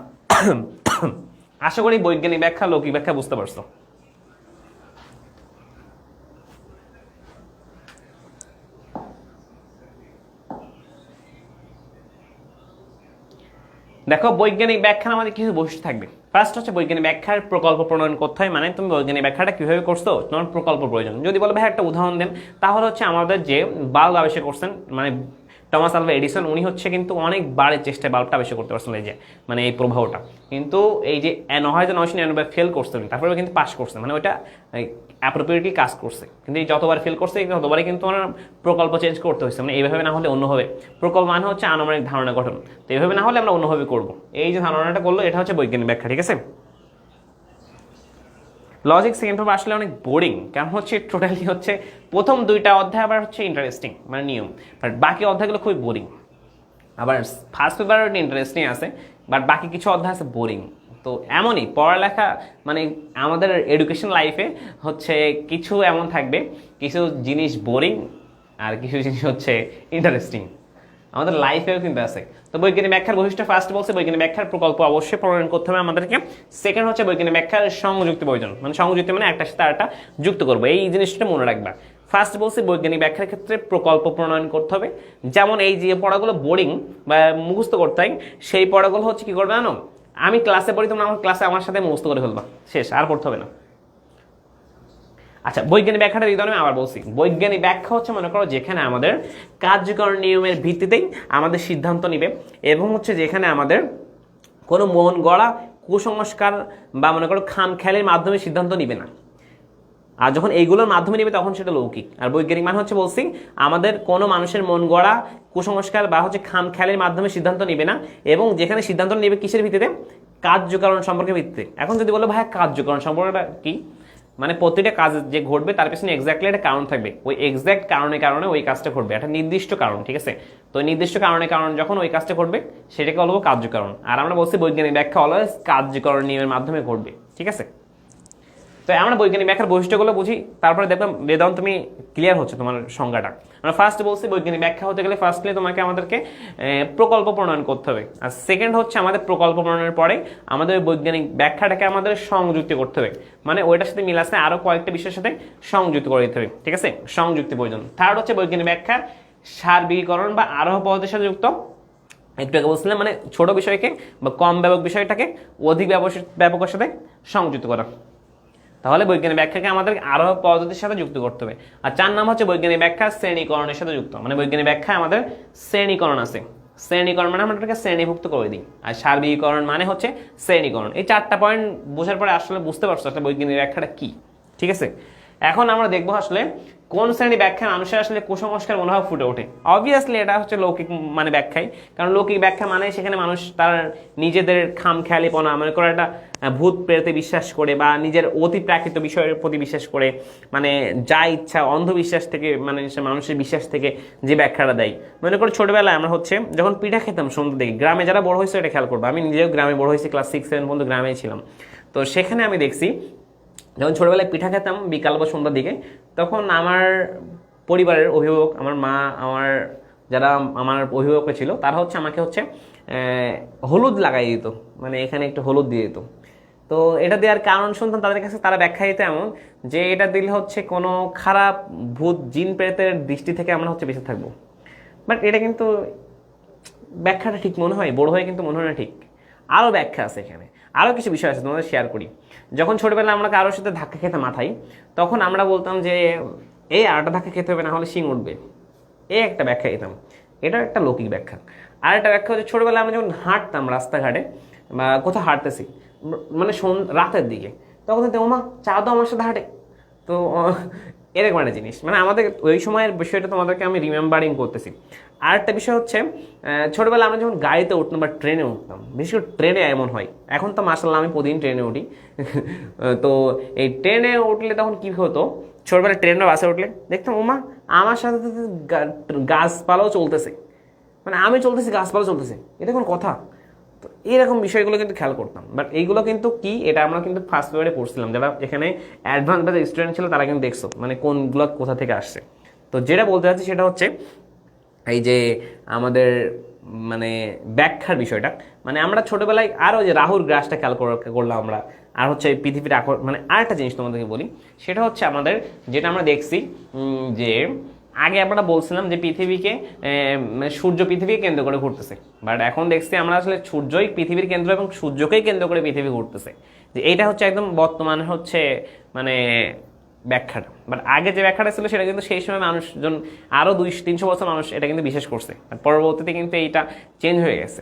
আশা করি বৈজ্ঞানিক ব্যাখ্যা, লৌকিক ব্যাখ্যা বুঝতে পারছো। দেখো, বৈজ্ঞানিক ব্যাখ্যা আমাদের কিছু বৈশিষ্ট্য থাকবে। ফার্স্ট হচ্ছে বৈজ্ঞানিক ব্যাখ্যার প্রকল্প প্রণয়ন করতে হয়, মানে তুমি বৈজ্ঞানিক ব্যাখ্যাটা কিভাবে করছো, তোমার প্রকল্প প্রয়োজন। যদি বলো ভাই একটা উদাহরণ দেন, তাহলে হচ্ছে আমাদের যে বাল্ব আবিষ্কার করছেন, মানে টমাস আলভা এডিসন উনি হচ্ছে কিন্তু অনেকবারের চেষ্টায় বাল্বটা আবিষ্কার করতে পারছেন, এই যে মানে এই প্রবাহটা, কিন্তু এই যে 9999 ফেল করছেন, তারপরে কিন্তু পাস করছে, মানে ওইটা অ্যাপ্রোপ্রিয়েটলি কাজ করছে, কিন্তু এই যতবার ফেল করছে ততবারই কিন্তু আমার প্রকল্প চেঞ্জ করতে হয়েছে, মানে এইভাবে না হলে অন্যভাবে। প্রকল্প মানে হচ্ছে আনুমানিক ধারণা গঠন, তো এইভাবে না হলে আমরা অন্যভাবে করব। এই যে ধারণাটা করলো এটা হচ্ছে বৈজ্ঞানিক ব্যাখ্যা, ঠিক আছে। লজিক সেকেন্ড পেপার আসলে অনেক বোরিং, কারণ হচ্ছে টোটালি হচ্ছে প্রথম 2টা অধ্যায় আবার হচ্ছে ইন্টারেস্টিং মানে নিয়ম, বাট বাকি অধ্যায়গুলো খুবই বোরিং। আবার ফার্স্ট পেপার ইন্টারেস্টিং আছে, বাট বাকি কিছু অধ্যায় আছে বোরিং। তো এমনই পড়ালেখা মানে আমাদের এডুকেশন লাইফে হচ্ছে কিছু এমন থাকবে, কিছু জিনিস বোরিং আর কিছু জিনিস হচ্ছে ইন্টারেস্টিং, আমাদের লাইফেও কিন্তু আছে। তো বৈজ্ঞানিক ব্যাখ্যার বৈশিষ্ট্য ফার্স্ট বলছে বৈজ্ঞানিক ব্যাখ্যার প্রকল্প অবশ্যই প্রণয়ন করতে হবে আমাদেরকে। সেকেন্ড হচ্ছে বৈজ্ঞানিক ব্যাখ্যার সংযুক্তি প্রয়োজন, মানে সংযুক্তি মানে একটার সাথে আরেকটা যুক্ত করবো, এই জিনিসটা মনে রাখবা। ফার্স্ট বলছে বৈজ্ঞানিক ব্যাখ্যার ক্ষেত্রে প্রকল্প প্রণয়ন করতে হবে, যেমন এই যে পড়াগুলো বোরিং বা মুখস্থ করতে হয়, সেই পড়াগুলো হচ্ছে কি করবে জানো, আমি ক্লাসে পড়ি, তোমরা আমার ক্লাসে আমার সাথে মুখস্থ করে ফেলবা, শেষ, আর পড়তে হবে না। আচ্ছা, বৈজ্ঞানিক ব্যাখ্যাটা দিতে আমি আবার বলছি, বৈজ্ঞানিক ব্যাখ্যা হচ্ছে মনে করো যেখানে আমাদের কার্যকর নিয়মের ভিত্তিতেই আমাদের সিদ্ধান্ত নিবে, এবং হচ্ছে যেখানে আমাদের কোনো মন গড়া কুসংস্কার বা মনে করো খামখেয়ালির মাধ্যমে সিদ্ধান্ত নিবে না। আর যখন এইগুলোর মাধ্যমে নিবে তখন সেটা লৌকিক। আর বৈজ্ঞানিক মানে হচ্ছে বলছি আমাদের কোনো মানুষের মন গড়া কুসংস্কার বা হচ্ছে খামখেয়ালির মাধ্যমে সিদ্ধান্ত নিবে না, এবং যেখানে সিদ্ধান্ত নিবে কিসের ভিত্তিতে, কার্যকারণ সম্পর্কের ভিত্তিতে। এখন যদি বলো ভাই কার্যকারণ সম্পর্কটা কি, মানে প্রতিটা কাজ যে ঘটবে তার পেছনে এক্স্যাক্টলি একটা কারণ থাকবে, ওই এক্স্যাক্ট কারণে ওই কাজটা ঘটবে, একটা নির্দিষ্ট কারণ, ঠিক আছে। তো নির্দিষ্ট কারণ যখন ওই কাজটা ঘটবে সেটাকে বলবো কার্যকারণ। আর আমরা বলছি বৈজ্ঞানিক ব্যাখ্যা অলওয়েজ কার্যকরণ নিয়মের মাধ্যমে ঘটবে, ঠিক আছে। তো আমরা বৈজ্ঞানিক ব্যাখ্যার বৈশিষ্ট্যগুলো বুঝি, তারপরে দেখলাম বেদান্ত তুমি ক্লিয়ার হচ্ছে তোমার সংজ্ঞাটা। আমরা ফার্স্ট বলছি বৈজ্ঞানিক ব্যাখ্যা হতে গেলে ফার্স্টলি তোমাকে আমাদেরকে প্রকল্প প্রণয়ন করতে হবে, আর সেকেন্ড হচ্ছে আমাদের প্রকল্প প্রণয়নের পরে আমাদের বৈজ্ঞানিক ব্যাখ্যাটাকে আমাদের সংযুক্তি করতে হবে, মানে ওইটার সাথে মিল আছে আরও কয়েকটা বিষয়ের সাথে সংযুক্ত করে দিতে হবে, ঠিক আছে, সংযুক্তি প্রয়োজন। থার্ড হচ্ছে বৈজ্ঞানিক ব্যাখ্যা সার্বিকীকরণ বা আরোহ পদ্ধতির সাথে যুক্ত। একটু আগে বলছিলাম মানে ছোট বিষয়কে বা কম ব্যাপক বিষয়টাকে অধিক ব্যাপকের সাথে সংযুক্ত করা, তাহলে বৈজ্ঞানিক ব্যাখ্যাকে আমাদের আরো পদ্ধতির সাথে যুক্ত করতে হবে। আর 4 নাম হচ্ছে বৈজ্ঞানিক ব্যাখ্যা শ্রেণীকরণের সাথে যুক্ত, মানে বৈজ্ঞানিক ব্যাখ্যা আমাদের শ্রেণীকরণ আছে, শ্রেণীকরণ মানে আমরা এটাকে শ্রেণীভুক্ত করে দিই, আর সার্বিকীকরণ মানে হচ্ছে শ্রেণীকরণ। এই 4টা পয়েন্ট বোঝার পরে আসলে বুঝতে পারছো আসলে বৈজ্ঞানিক ব্যাখ্যাটা কি, ঠিক আছে। এখন আমরা দেখবো আসলে কোন শ্রেণী ব্যাখ্যা মানুষের আসলে কুসংস্কার মনোভাব ফুটে ওঠে। অবভিয়াসলি এটা হচ্ছে লৌকিক মানে ব্যাখ্যাই, কারণ লৌকিক ব্যাখ্যা মানে সেখানে মানুষ তার নিজেদের খামখেয়ালিপনা মনে করে একটা ভূত প্রেতে বিশ্বাস করে বা নিজের অতি প্রাকৃত বিষয়ের প্রতি বিশ্বাস করে, মানে যা ইচ্ছা অন্ধবিশ্বাস থেকে মানে মানুষের বিশ্বাস থেকে যে ব্যাখ্যাটা দেয়। মনে করো ছোটবেলায় আমরা হচ্ছে যখন পিঠা খেতাম সন্ধ্যা থেকে, গ্রামে যারা বড় হয়েছে এটা খেয়াল করবো, আমি নিজেও গ্রামে বড় হয়েছি, ক্লাস 6-7 পর্যন্ত গ্রামেই ছিলাম। তো সেখানে আমি দেখছি যখন ছোটবেলায় পিঠা খেতাম বিকাল বা সন্ধ্যার দিকে, তখন আমার পরিবারের অভিভাবক, আমার মা, আমার যারা আমার অভিভাবক ছিল তারা হচ্ছে আমাকে হচ্ছে হলুদ লাগাই দিত, মানে এখানে একটু হলুদ দিয়ে দিত। তো এটা দেওয়ার কারণ শুনতাম তাদের কাছে, তারা ব্যাখ্যা দিতে এমন যে এটা দিলে হচ্ছে কোনো খারাপ ভূত জিন প্রেতের দৃষ্টি থেকে আমরা হচ্ছে বেঁচে থাকবো। বাট এটা কিন্তু ব্যাখ্যাটা ঠিক মনে হয়, বড় হয়ে কিন্তু মনে হয় না ঠিক। আরও ব্যাখ্যা আছে এখানে, আরও কিছু বিষয় আছে তোমাদের শেয়ার করি। যখন ছোটবেলায় আমরা কারোর সাথে ধাক্কা খেতে মাথায়, তখন আমরা বলতাম যে এই আরেকটা ধাক্কা খেতে হবে না হলে শিং উঠবে, এই একটা ব্যাখ্যা দিতাম, এটা একটা লৌকিক ব্যাখ্যা। আর একটা ব্যাখ্যা হচ্ছে ছোটবেলায় আমরা যখন হাঁটতাম রাস্তাঘাটে বা কোথাও হাঁটতেছি মানে রাতের দিকে, তখন ওমা চা তো আমার সাথে হাঁটে, তো এরকম একটা জিনিস, মানে আমাদের ওই সময়ের বিষয়টা তোমাদেরকে আমি রিমেম্বারিং করতেছি। আর একটা বিষয় হচ্ছে ছোটবেলায় আমরা যখন গাড়িতে উঠতাম বা ট্রেনে উঠতাম, বিশেষ করে ট্রেনে এমন হয়, এখন তো মাশাআল্লাহ আমি প্রতিদিন ট্রেনে উঠি। তো এই ট্রেনে উঠলে তখন কী হতো, ছোটবেলায় ট্রেন বা বাসে উঠলে দেখতাম ওমা আমার সাথে সাথে গাছপালাও চলতেছে, মানে আমি চলতেছি গাছপালাও চলতেছে, এটা কোন কথা। তো এরকম বিষয়গুলো কিন্তু খেয়াল করতাম, বাট এইগুলো কিন্তু কি এটা আমরা কিন্তু ফার্স্ট পেপারে পড়ছিলাম, যারা এখানে অ্যাডভান্স ব্যাচের স্টুডেন্ট ছিল তারা কিন্তু দেখছো মানে কোনগুলো কোথা থেকে আসছে। তো যেটা বলতে চাচ্ছি সেটা হচ্ছে এই যে আমাদের মানে ব্যাখ্যার বিষয়টা, মানে আমরা ছোটবেলায় আরও যে রাহুর গ্রাসটা খেয়াল করলাম আমরা, আর হচ্ছে পৃথিবীর মানে আরেকটা জিনিস তোমাদেরকে বলি, সেটা হচ্ছে আমাদের যেটা আমরা দেখছি যে আগে আমরা বলছিলাম যে পৃথিবীকে সূর্য পৃথিবীকে কেন্দ্র করে ঘুরতেছে, বাট এখন দেখছি আমরা আসলে সূর্যই পৃথিবীর কেন্দ্র এবং সূর্যকেই কেন্দ্র করে পৃথিবী ঘুরতেছে। যে এইটা হচ্ছে একদম বর্তমানে হচ্ছে মানে ব্যাখ্যাটা, বাট আগে যে ব্যাখ্যাটা ছিল সেটা কিন্তু সেই সময় মানুষজন আরও 200-300 বছর মানুষ এটা কিন্তু বিশ্বাস করছে, আর পরবর্তীতে কিন্তু এইটা চেঞ্জ হয়ে গেছে।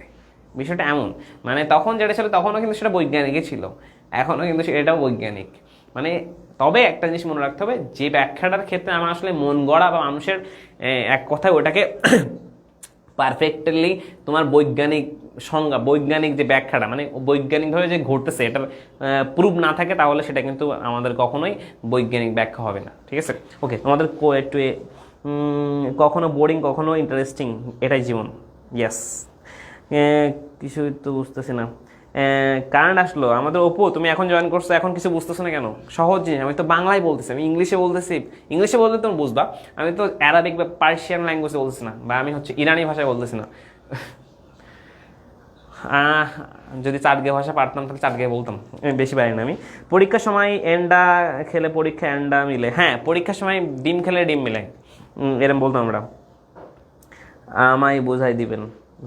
বিষয়টা এমন, মানে তখন যেটা ছিল তখনও কিন্তু সেটা বৈজ্ঞানিকই ছিল, এখনও কিন্তু এটাও বৈজ্ঞানিক। মানে তবে একটা জিনিস মনে রাখতে হবে, যে ব্যাখ্যাটার ক্ষেত্রে আমার আসলে মন গড়া বা মানুষের এক কথায় ওটাকে পারফেক্টলি তোমার বৈজ্ঞানিক সংজ্ঞা, বৈজ্ঞানিক যে ব্যাখ্যাটা মানে বৈজ্ঞানিকভাবে যে ঘটতেছে এটার প্রুফ না থাকে, তাহলে সেটা কিন্তু আমাদের কখনোই বৈজ্ঞানিক ব্যাখ্যা হবে না, ঠিক আছে? ওকে, আমাদের একটু কখনো বোরিং কখনো ইন্টারেস্টিং, এটাই জীবন। ইয়েস, কিছু তো বুঝতেছি না। কারেন্ট আসলো আমাদের। অপু তুমি এখন জয়েন করছো, এখন কিছু বুঝতেছো না কেন? সহজ জিনিস, আমি তো বাংলায় বলতেছি, আমি ইংলিশে বলতেছি। ইংলিশে বলতে তুমি বুঝবা, আমি তো অ্যারাবিক বা পার্সিয়ান ল্যাঙ্গুয়েজে বলতেছি না, বা আমি হচ্ছে ইরানি ভাষায় বলতেছি না। যদি চাটগে ভাষা পারতাম তাহলে চাটগে বলতাম, বেশি পারি না আমি। পরীক্ষার সময় এন্ডা খেলে পরীক্ষা এন্ডা মিলে, হ্যাঁ পরীক্ষার সময় ডিম খেলে ডিম মিলে, এরকম বলতাম আমরা। আমায় বোঝাই দিবেন?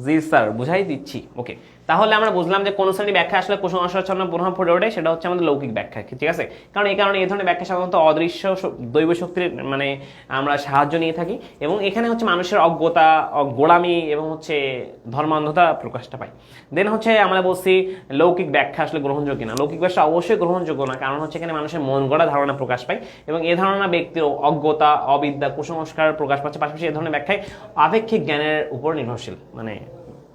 জি স্যার, বুঝাই দিচ্ছি। ওকে, তাহলে আমরা বুঝলাম যে কোন শ্রেণী ব্যাখ্যা আসলে কুসংস্কারাচ্ছন্ন প্রভাব পড়ে ওঠে, সেটা হচ্ছে আমাদের লৌকিক ব্যাখ্যা, ঠিক আছে? কারণ এই কারণে এই ধরনের ব্যাখ্যা সাধারণত অদৃশ্য দৈব শক্তির মানে আমরা সাহায্য নিয়ে থাকি, এবং এখানে হচ্ছে মানুষের অজ্ঞতা, গোড়ামি এবং হচ্ছে ধর্মান্ধতা প্রকাশটা পাই। দেন হচ্ছে আমরা বলছি লৌকিক ব্যাখ্যা আসলে গ্রহণযোগ্য না। লৌকিক ব্যাখ্যা অবশ্যই গ্রহণযোগ্য না, কারণ হচ্ছে এখানে মানুষের মন গড়া ধারণা প্রকাশ পায়, এবং এই ধারণা ব্যক্তির অজ্ঞতা, অবিদ্যা, কুসংস্কার প্রকাশ পাচ্ছে। পাশাপাশি এই ধরনের ব্যাখ্যায় আপেক্ষিক জ্ঞানের উপর নির্ভরশীল, মানে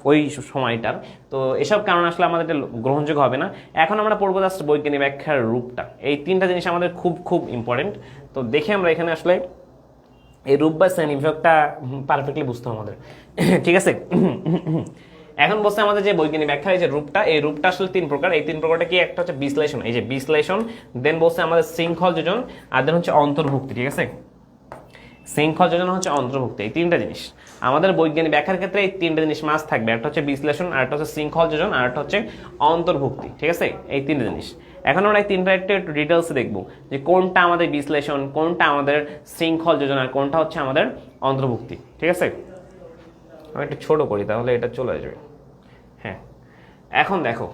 ওই সময়টার। তো এসব কারণ আসলে আমাদের গ্রহণযোগ্য হবে না। এখন আমরা পড়বো জাস্ট বৈজ্ঞানিক ব্যাখ্যার রূপটা। এই তিনটা জিনিস আমাদের খুব খুব ইম্পর্টেন্ট। তো দেখে আমরা এখানে আসলে এই রূপ বা শ্রেণী বিভাগটা পারফেক্টলি বুঝতে হবে আমাদের, ঠিক আছে? এখন বলছে আমাদের যে বৈজ্ঞানিক ব্যাখ্যার এই যে রূপটা, এই রূপটা আসলে তিন প্রকার। এই তিন প্রকারটা কি? একটা হচ্ছে বিশ্লেষণ, এই যে বিশ্লেষণ, দেন বলছে আমাদের শৃঙ্খল যোজন, আর দেন হচ্ছে অন্তর্ভুক্তি, ঠিক আছে? শৃঙ্খল যোজন হচ্ছে অন্তর্ভুক্তি, এই তিনটা জিনিস আমাদের বৈজ্ঞানিক ব্যাখ্যার ক্ষেত্রে এই তিনটা জিনিস মাস্ট থাকবে। একটা হচ্ছে বিশ্লেষণ, আর একটা হচ্ছে শৃঙ্খল যোজন, আর একটা হচ্ছে অন্তর্ভুক্তি, ঠিক আছে? এই তিনটা জিনিস এখন আমরা এই তিনটা একটু ডিটেলসে দেখবো, যে কোনটা আমাদের বিশ্লেষণ, কোনটা আমাদের শৃঙ্খল যোজন, আর কোনটা হচ্ছে আমাদের অন্তর্ভুক্তি, ঠিক আছে? আমি একটু ছোট করি তাহলে এটা চলে আসবে। হ্যাঁ, এখন দেখো,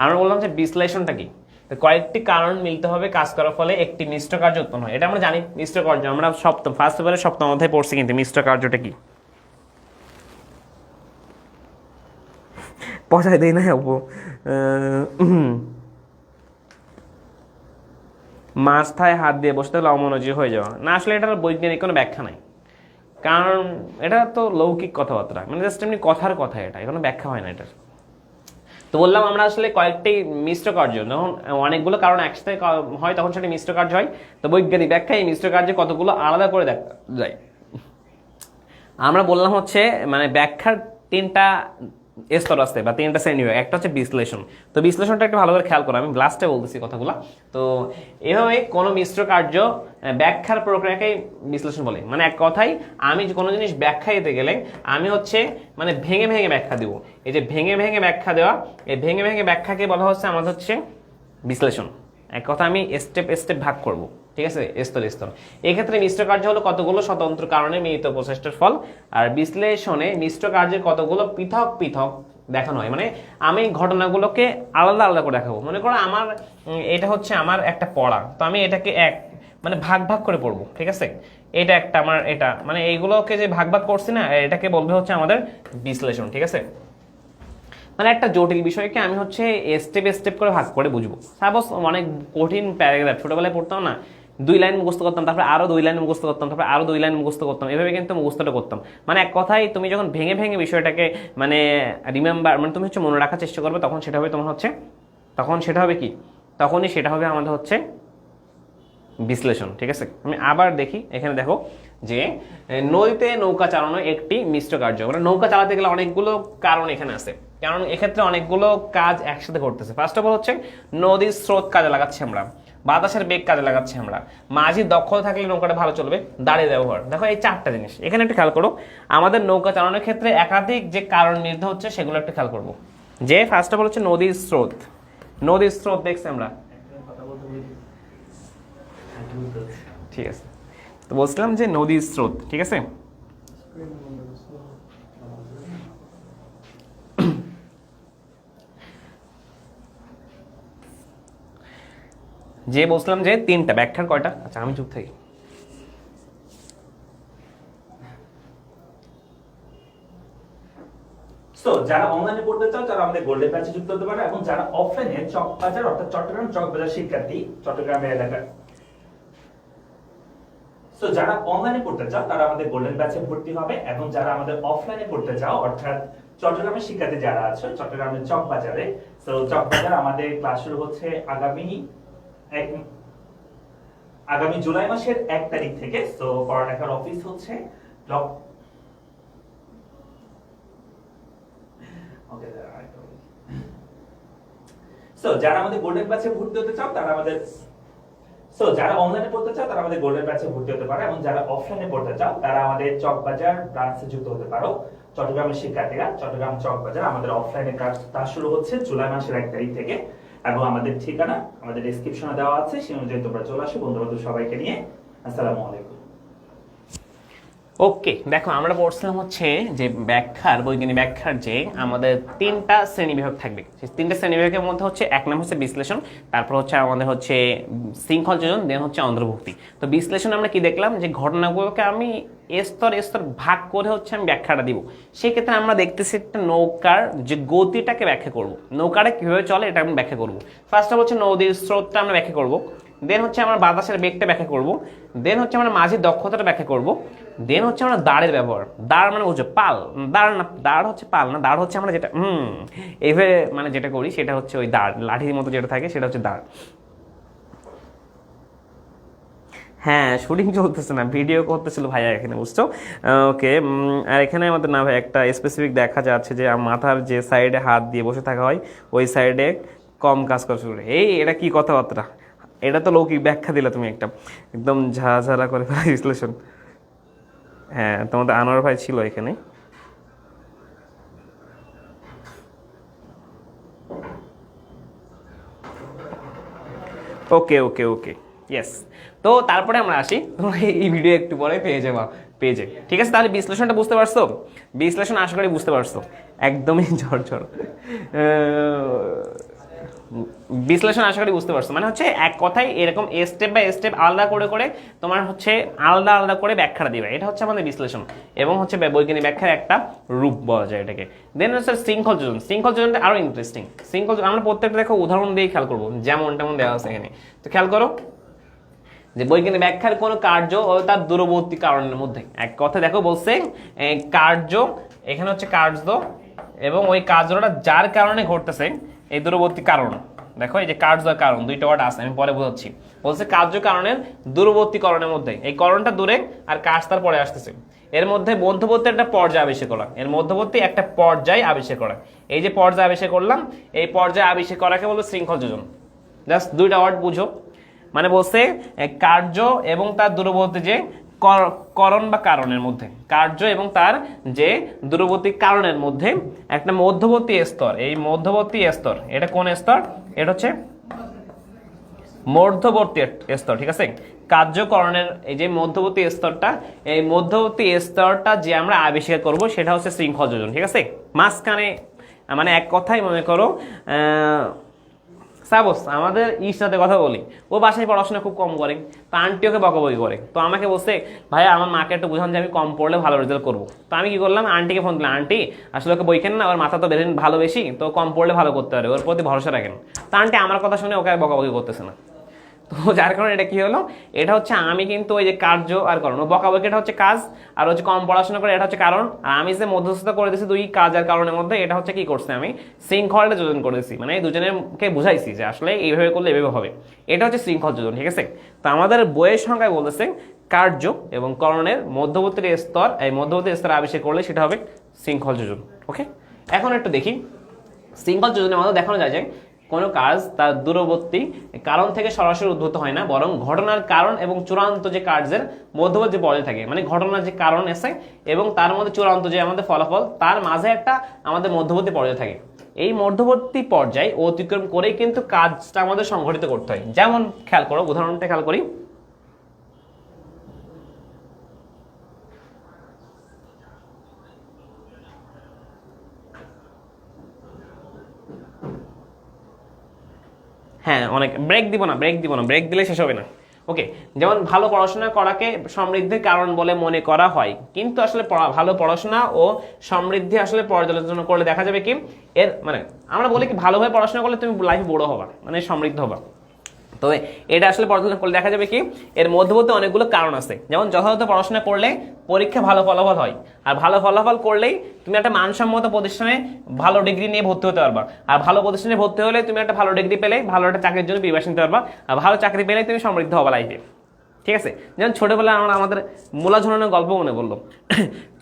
আমরা বললাম যে বিশ্লেষণটা কি? কয়েকটি কারণ মিলতে হবে কাজ করার ফলে একটি মিশ্র কার্য উৎপন্ন হয়। এটা আমরা জানি মিশ্র কার্য, আমরা ফার্স্ট পেপারে সপ্তম অধ্যায়ে পড়ছি, কিন্তু মিশ্র কার্যটা কি পৌঁছায় দেই না অপু। মাথায় হাত দিয়ে বসতে হলে অমনোযোগী হয়ে যাওয়া না, আসলে এটার বৈজ্ঞানিক কোনো ব্যাখ্যা নাই, কারণ এটা তো লৌকিক কথাবার্তা, মানে জাস্ট এমনি কথার কথা, এটা কোনো ব্যাখ্যা হয় না এটার। তো বললাম আমরা আসলে কয়েকটি মিশ্র কার্য, যখন অনেকগুলো কারণ একসাথে হয় তখন সেটা মিশ্র কার্য হয়। তো বৈজ্ঞানিক ব্যাখ্যা এই মিশ্র কার্যে কতগুলো আলাদা করে দেখা যায়। আমরা বললাম হচ্ছে মানে ব্যাখ্যার তিনটা স্তর আছে বা তিনটা শ্রেণী। একটা হচ্ছে বিশ্লেষণ। তো বিশ্লেষণটা একটু ভালো করে খেয়াল করো, আমি লাস্টে বলতেছি কথাগুলো। তো এভাবে কোনো মিশ্র কার্য ব্যাখ্যার প্রক্রিয়াকেই বিশ্লেষণ বলে। মানে এক কথায় আমি কোনো জিনিস ব্যাখ্যা দিতে গেলে আমি হচ্ছে মানে ভেঙে ভেঙে ব্যাখ্যা দিব। এই যে ভেঙে ভেঙে ব্যাখ্যা দেওয়া, এই ভেঙে ভেঙে ব্যাখ্যাকে বলা হচ্ছে আমাদের হচ্ছে বিশ্লেষণ। এক কথা আমি স্টেপ স্টেপ ভাগ করব, ঠিক আছে, স্তর স্তর। এক্ষেত্রে মিশ্র কার্য হলো কতগুলো স্বতন্ত্র কারণে মিলিত প্রচেষ্টার ফল, আর বিশ্লেষণে মিশ্র কার্যের কতগুলো পৃথক পৃথক দেখানো হয়। মানে আমি ঘটনাগুলোকে আলাদা আলাদা করে দেখাবো। মনে করো আমার এটা হচ্ছে আমার একটা পড়া, তো আমি এটাকে মানে ভাগ ভাগ করে পড়বো, ঠিক আছে? এটা একটা আমার এটা মানে এইগুলোকে যে ভাগ ভাগ করছি না, এটাকে বলবে হচ্ছে আমাদের বিশ্লেষণ, ঠিক আছে? মানে একটা জটিল বিষয়কে আমি হচ্ছে স্টেপ স্টেপ করে ভাগ করে বুঝবো। সাপোজ অনেক কঠিন প্যারাগ্রাফ ছোটবেলায় পড়তাম না, 2 লাইন মুখস্থ করতাম, তারপরে আরো 2 লাইন মুখস্থ করতাম, তারপরে আরো 2 লাইন মুখস্থ করতাম, এভাবে কিন্তু মুখস্থটা করতাম। মানে এক কথায় তুমি যখন ভেঙে ভেঙে বিষয়টাকে মানে রিমেম্বার মানে তুমি হচ্ছে মনে রাখার চেষ্টা করবে, তখন সেটা হবে তোমার হচ্ছে কি? তখনই সেটা হবে আমাদের হচ্ছে বিশ্লেষণ, ঠিক আছে? আমি আবার দেখি, এখানে দেখো যে নদীতে নৌকা চালানো একটি মিশ্র কার্য। মানে নৌকা চালাতে গেলে অনেকগুলো কারণ এখানে আছে, কারণ এক্ষেত্রে অনেকগুলো কাজ একসাথে ঘটতেছে। ফার্স্ট অফ অল হচ্ছে নদীর স্রোত কাজে লাগাচ্ছি আমরা, বাতাসের বেগ কাজে লাগাচ্ছি আমরা, মাঝির দক্ষতা থাকলে নৌকাটা ভালো চলবে, দাঁড়িয়ে ব্যবহার। দেখো এই চারটা জিনিস এখানে একটু খেয়াল করো। আমাদের নৌকা চালানোর ক্ষেত্রে একাধিক যে কারণ মিলিত হচ্ছে সেগুলো একটু খেয়াল করবো। যে ফার্স্ট অফ অল হচ্ছে নদীর স্রোত দেখছি আমরা, ঠিক আছে? তো বলছিলাম যে নদীর স্রোত, ঠিক আছে? যে বলছিলাম যে তিনটা, ব্যাখ্যার কয়টা? আচ্ছা আমি চুপ থাকি। সো যারা অনলাইনে পড়তে চাও তারা আমাদের গোল্ডেন ব্যাচে যুক্ত হতে পারো, এবং যারা অফলাইনে চকবাজার অর্থাৎ চট্টগ্রাম চকবাজার শিক্ষার্থী, চট্টগ্রামের এলাকার, সো যারা অনলাইনে পড়তে চাও তারা আমাদের গোল্ডেন ব্যাচে ভর্তি হবে, এবং যারা আমাদের অফলাইনে পড়তে চাও অর্থাৎ চট্টগ্রামের শিক্ষার্থী যারা আছে চট্টগ্রামের চকবাজারে, সো চকবাজার আমাদের ক্লাস শুরু হচ্ছে আগামী জুলাই মাসের 1 তারিখ থেকে। সো পড়ালেখার অফিস হচ্ছে সো যারা আমাদের গোল্ডেন ব্যাচে ভর্তি হতে চাও তারা আমাদের যারা অনলাইনে পড়তে চাও তারা আমাদের গোল্ডেন ব্যাচে ভর্তি হতে পারো, এবং যারা অফলাইনে পড়তে চাও তারা আমাদের চকবাজার ব্রাঞ্চে যুক্ত হতে পারো। চট্টগ্রামের শিক্ষার্থীরা চট্টগ্রাম চকবাজার আমাদের অফলাইনে ক্লাস শুরু হচ্ছে জুলাই মাসের 1 তারিখ থেকে, এবং আমাদের ঠিকানা আমাদের ডেসক্রিপশনে দেওয়া আছে, সেই অনুযায়ী তোমরা চলে আসো বন্ধু বান্ধব সবাইকে নিয়ে। আসসালামু আলাইকুম। ওকে, দেখো আমরা পড়ছিলাম হচ্ছে যে ব্যাখ্যার, বৈজ্ঞানিক ব্যাখ্যার যে আমাদের তিনটা শ্রেণীবিভাগ থাকবে। সেই তিনটা শ্রেণীবিভাগের মধ্যে হচ্ছে এক নম্বর হচ্ছে বিশ্লেষণ, তারপর হচ্ছে আমাদের হচ্ছে শৃঙ্খল যোজন, দেন হচ্ছে অন্তর্ভুক্তি। তো বিশ্লেষণ আমরা কি দেখলাম, যে ঘটনাগুলোকে আমি স্তর স্তর ভাগ করে হচ্ছে আমি ব্যাখ্যাটা দিব। সেক্ষেত্রে আমরা দেখতেছি একটা নৌকার যে গতিটাকে ব্যাখ্যা করব, নৌকাটা কীভাবে চলে এটা আমি ব্যাখ্যা করব। ফার্স্ট অফ হচ্ছে নদীর স্রোতটা আমরা ব্যাখ্যা করব, দেন হচ্ছে আমরা বাতাসের বেগটা ব্যাখ্যা করব, দেন হচ্ছে আমরা মাঝির দক্ষতাটা ব্যাখ্যা করব, দেন হচ্ছে আমরা দাঁড়ের ব্যবহার। দাঁড় মানে বুঝছো পাল, দাঁড় না, দাঁড় হচ্ছে পাল না, দাঁড় হচ্ছে আমরা যেটা এইভাবে মানে যেটা করি সেটা হচ্ছে ওই দাঁড়, লাঠির মতো যেটা থাকে সেটা হচ্ছে দাঁড়। হ্যাঁ শুটিং চলতেছে না, ভিডিও করতেছিল ভাইয়া এখানে, বুঝছো? ওকে। আর এখানে আমাদের না ভাই একটা স্পেসিফিক দেখা যাচ্ছে যে মাথার যে সাইডে হাত দিয়ে বসে থাকা হয় ওই সাইডে কম কাজ করা শুরু করে। এই এটা কি কথাবার্তা? এটা তো লৌকিক ব্যাখ্যা দিলা তুমি একটা, একদম ঝাঝারা করে ফেলা বিশ্লেষণ। হ্যাঁ তোমাদের আনোয়ার ভাই ছিল এখানে। ওকে ওকে ওকে, ইয়েস। তো তারপরে আমরা আসি, তোমরা এই ভিডিও একটু পরে পেয়ে যাবা পেজে, ঠিক আছে? তাহলে বিশ্লেষণটা বুঝতে পারছো? বিশ্লেষণ আশা করি বুঝতে পারছো, একদমই ঝড় বিশ্লেষণ আশা করি বুঝতে পারছো। মানে হচ্ছে এক কথায় এরকম স্টেপ বাই স্টেপ আলাদা করে করে তোমার হচ্ছে আলাদা আলাদা করে ব্যাখ্যাটা দিবে, এটা হচ্ছে আমাদের বিশ্লেষণ এবং হচ্ছে বৈজ্ঞানিক ব্যাখ্যার একটা রূপ বলা যায় এটাকে। দেন হচ্ছে শৃঙ্খল যোজন। শৃঙ্খল যোজনটা আরো ইন্টারেস্টিং। শৃঙ্খল আমরা প্রত্যেকটা দেখো উদাহরণ দিয়ে খেয়াল করবো, যেমন তেমন দেওয়া আছে এখানে। তো খেয়াল করো যে বৈজ্ঞানিক ব্যাখ্যার কোন কার্য ও তার দূরবর্তী কারণের মধ্যে, এক কথা দেখো বলছে কার্য, এখানে হচ্ছে কার্য এবং ওই কার্যটা যার কারণে ঘটতেছে এই দূরবর্তী কারণ। দেখো এই যে কার্য আর কারণ দুইটা ওয়ার্ড আছে, আমি পরে বোঝাচ্ছি। বলছে কার্য কারণের দূরবর্তী করণের মধ্যে, এই করণটা দূরে আর কাজ তার পরে আসতেছে, এর মধ্যে মধ্যবর্তী একটা পর্যায় আবিষ্কার করা, এর মধ্যবর্তী একটা পর্যায় আবিষ্কার করা। এই যে পর্যায় আবিষ্কার করলাম, এই পর্যায় আবিষ্কার করাকে বলবো শৃঙ্খল যোজন। জাস্ট দুইটা ওয়ার্ড বুঝো। মানে বলছে কার্য এবং তার দূরবর্তী যে করণ বা কারণের মধ্যে, কার্য এবং তার যে দূরবর্তী কারণের মধ্যে একটা মধ্যবর্তী স্তর, এই মধ্যবর্তী স্তর, এটা কোন স্তর? এটা হচ্ছে মধ্যবর্তী স্তর, ঠিক আছে? কার্যকরণের এই যে মধ্যবর্তী স্তরটা, এই মধ্যবর্তী স্তরটা যে আমরা আবিষ্কার করব সেটা হচ্ছে শৃঙ্খল যোজন, ঠিক আছে? মাঝখানে মানে এক কথাই মনে করো সাপোজ আমাদের সাথে কথা বলি, ও বাসায় পড়াশোনা খুব কম করে, তো আন্টি ওকে বকাবকি করে, তো আমাকে বলছে ভাইয়া আমার মাকে একটু বুঝান যে আমি কম পড়লে ভালো রেজাল্ট করবো। তো আমি কি করলাম, আন্টিকে ফোন দিলাম, আন্টি আসলে ওকে বই কেন না, ওর মাথা তো বেরেন ভালো বেশি, তো কম পড়লে ভালো করতে পারে, ওর প্রতি ভরসা রাখেন। তো আন্টি আমার কথা শুনে ওকে বকাবকি করতেছে না। তো যার কারণে এটা কি হলো, এটা হচ্ছে আমি কিন্তু ওই যে কার্য আর কারণ, ও বকাবকি এটা হচ্ছে কাজ, আর হচ্ছে কম পড়াশোনা করে এটা হচ্ছে কারণ, আর আমি যে মধ্যস্থতা করে দিয়েছি দুই কাজ আর কারণের মধ্যে, এটা হচ্ছে কি করছে আমি শৃঙ্খলটা যোজন করে দিয়েছি, মানে এই দুজনেরকে বুঝাইছি যে আসলে এইভাবে করলে এভাবে হবে, এটা হচ্ছে শৃঙ্খল যোজন, ঠিক আছে? তো আমাদের বইয়ের সংখ্যায় বলতেছে কার্য এবং করণের মধ্যবর্তী স্তর, এই মধ্যবর্তী স্তর আবিষ্কার করলে সেটা হবে শৃঙ্খল যোজন। ওকে, এখন একটু দেখি শৃঙ্খল যোজনের মধ্যে দেখানো যায় যে কোনো কাজ তার দূরবর্তী কারণ থেকে সরাসরি উদ্ভূত হয় না, বরং ঘটনার কারণ এবং চূড়ান্ত যে কার্যের মধ্যবর্তী পর্যায়ে থাকে। মানে ঘটনার যে কারণ এসে এবং তার মধ্যে চূড়ান্ত যে আমাদের ফলাফল, তার মাঝে একটা আমাদের মধ্যবর্তী পর্যায়ে থাকে। এই মধ্যবর্তী পর্যায় অতিক্রম করেই কিন্তু কাজটা আমাদের সংঘটিত করতে হয়। যেমন খেয়াল করো, উদাহরণটা খেয়াল করি। হ্যাঁ অনেক ব্রেক দিব না, ব্রেক দিলে শেষ হবে না। ওকে, যেমন ভালো পড়াশোনা করাকে সমৃদ্ধির কারণ বলে মনে করা হয়, কিন্তু আসলে ভালো পড়াশোনা ও সমৃদ্ধি আসলে পর্যালোচনা করলে দেখা যাবে কি এর মানে আমরা বলি কি ভালোভাবে পড়াশোনা করলে তুমি লাইফে বড় হবা, মানে সমৃদ্ধ হবা। তো এটা আসলে পর্যালোচনা করলে দেখা যাবে কি এর মধ্যবর্তী অনেকগুলো কারণ আছে। যেমন যথাযথ পড়াশোনা করলে পরীক্ষা ভালো ফলাফল হয়, আর ভালো ফলাফল করলেই তুমি একটা মানসম্মত প্রতিষ্ঠানে ভালো ডিগ্রি নিয়ে ভর্তি হতে পারবা, আর ভালো প্রতিষ্ঠানে ভর্তি হলে তুমি একটা ভালো ডিগ্রি পেলে ভালো একটা চাকরির জন্য প্রিপারেশন নিতে পারবা, আর ভালো চাকরি পেলে তুমি সমৃদ্ধ হবা লাইফে। ঠিক আছে, যেমন ছোটবেলায় আমরা আমাদের মূলাঝরনের গল্প মনে করলো।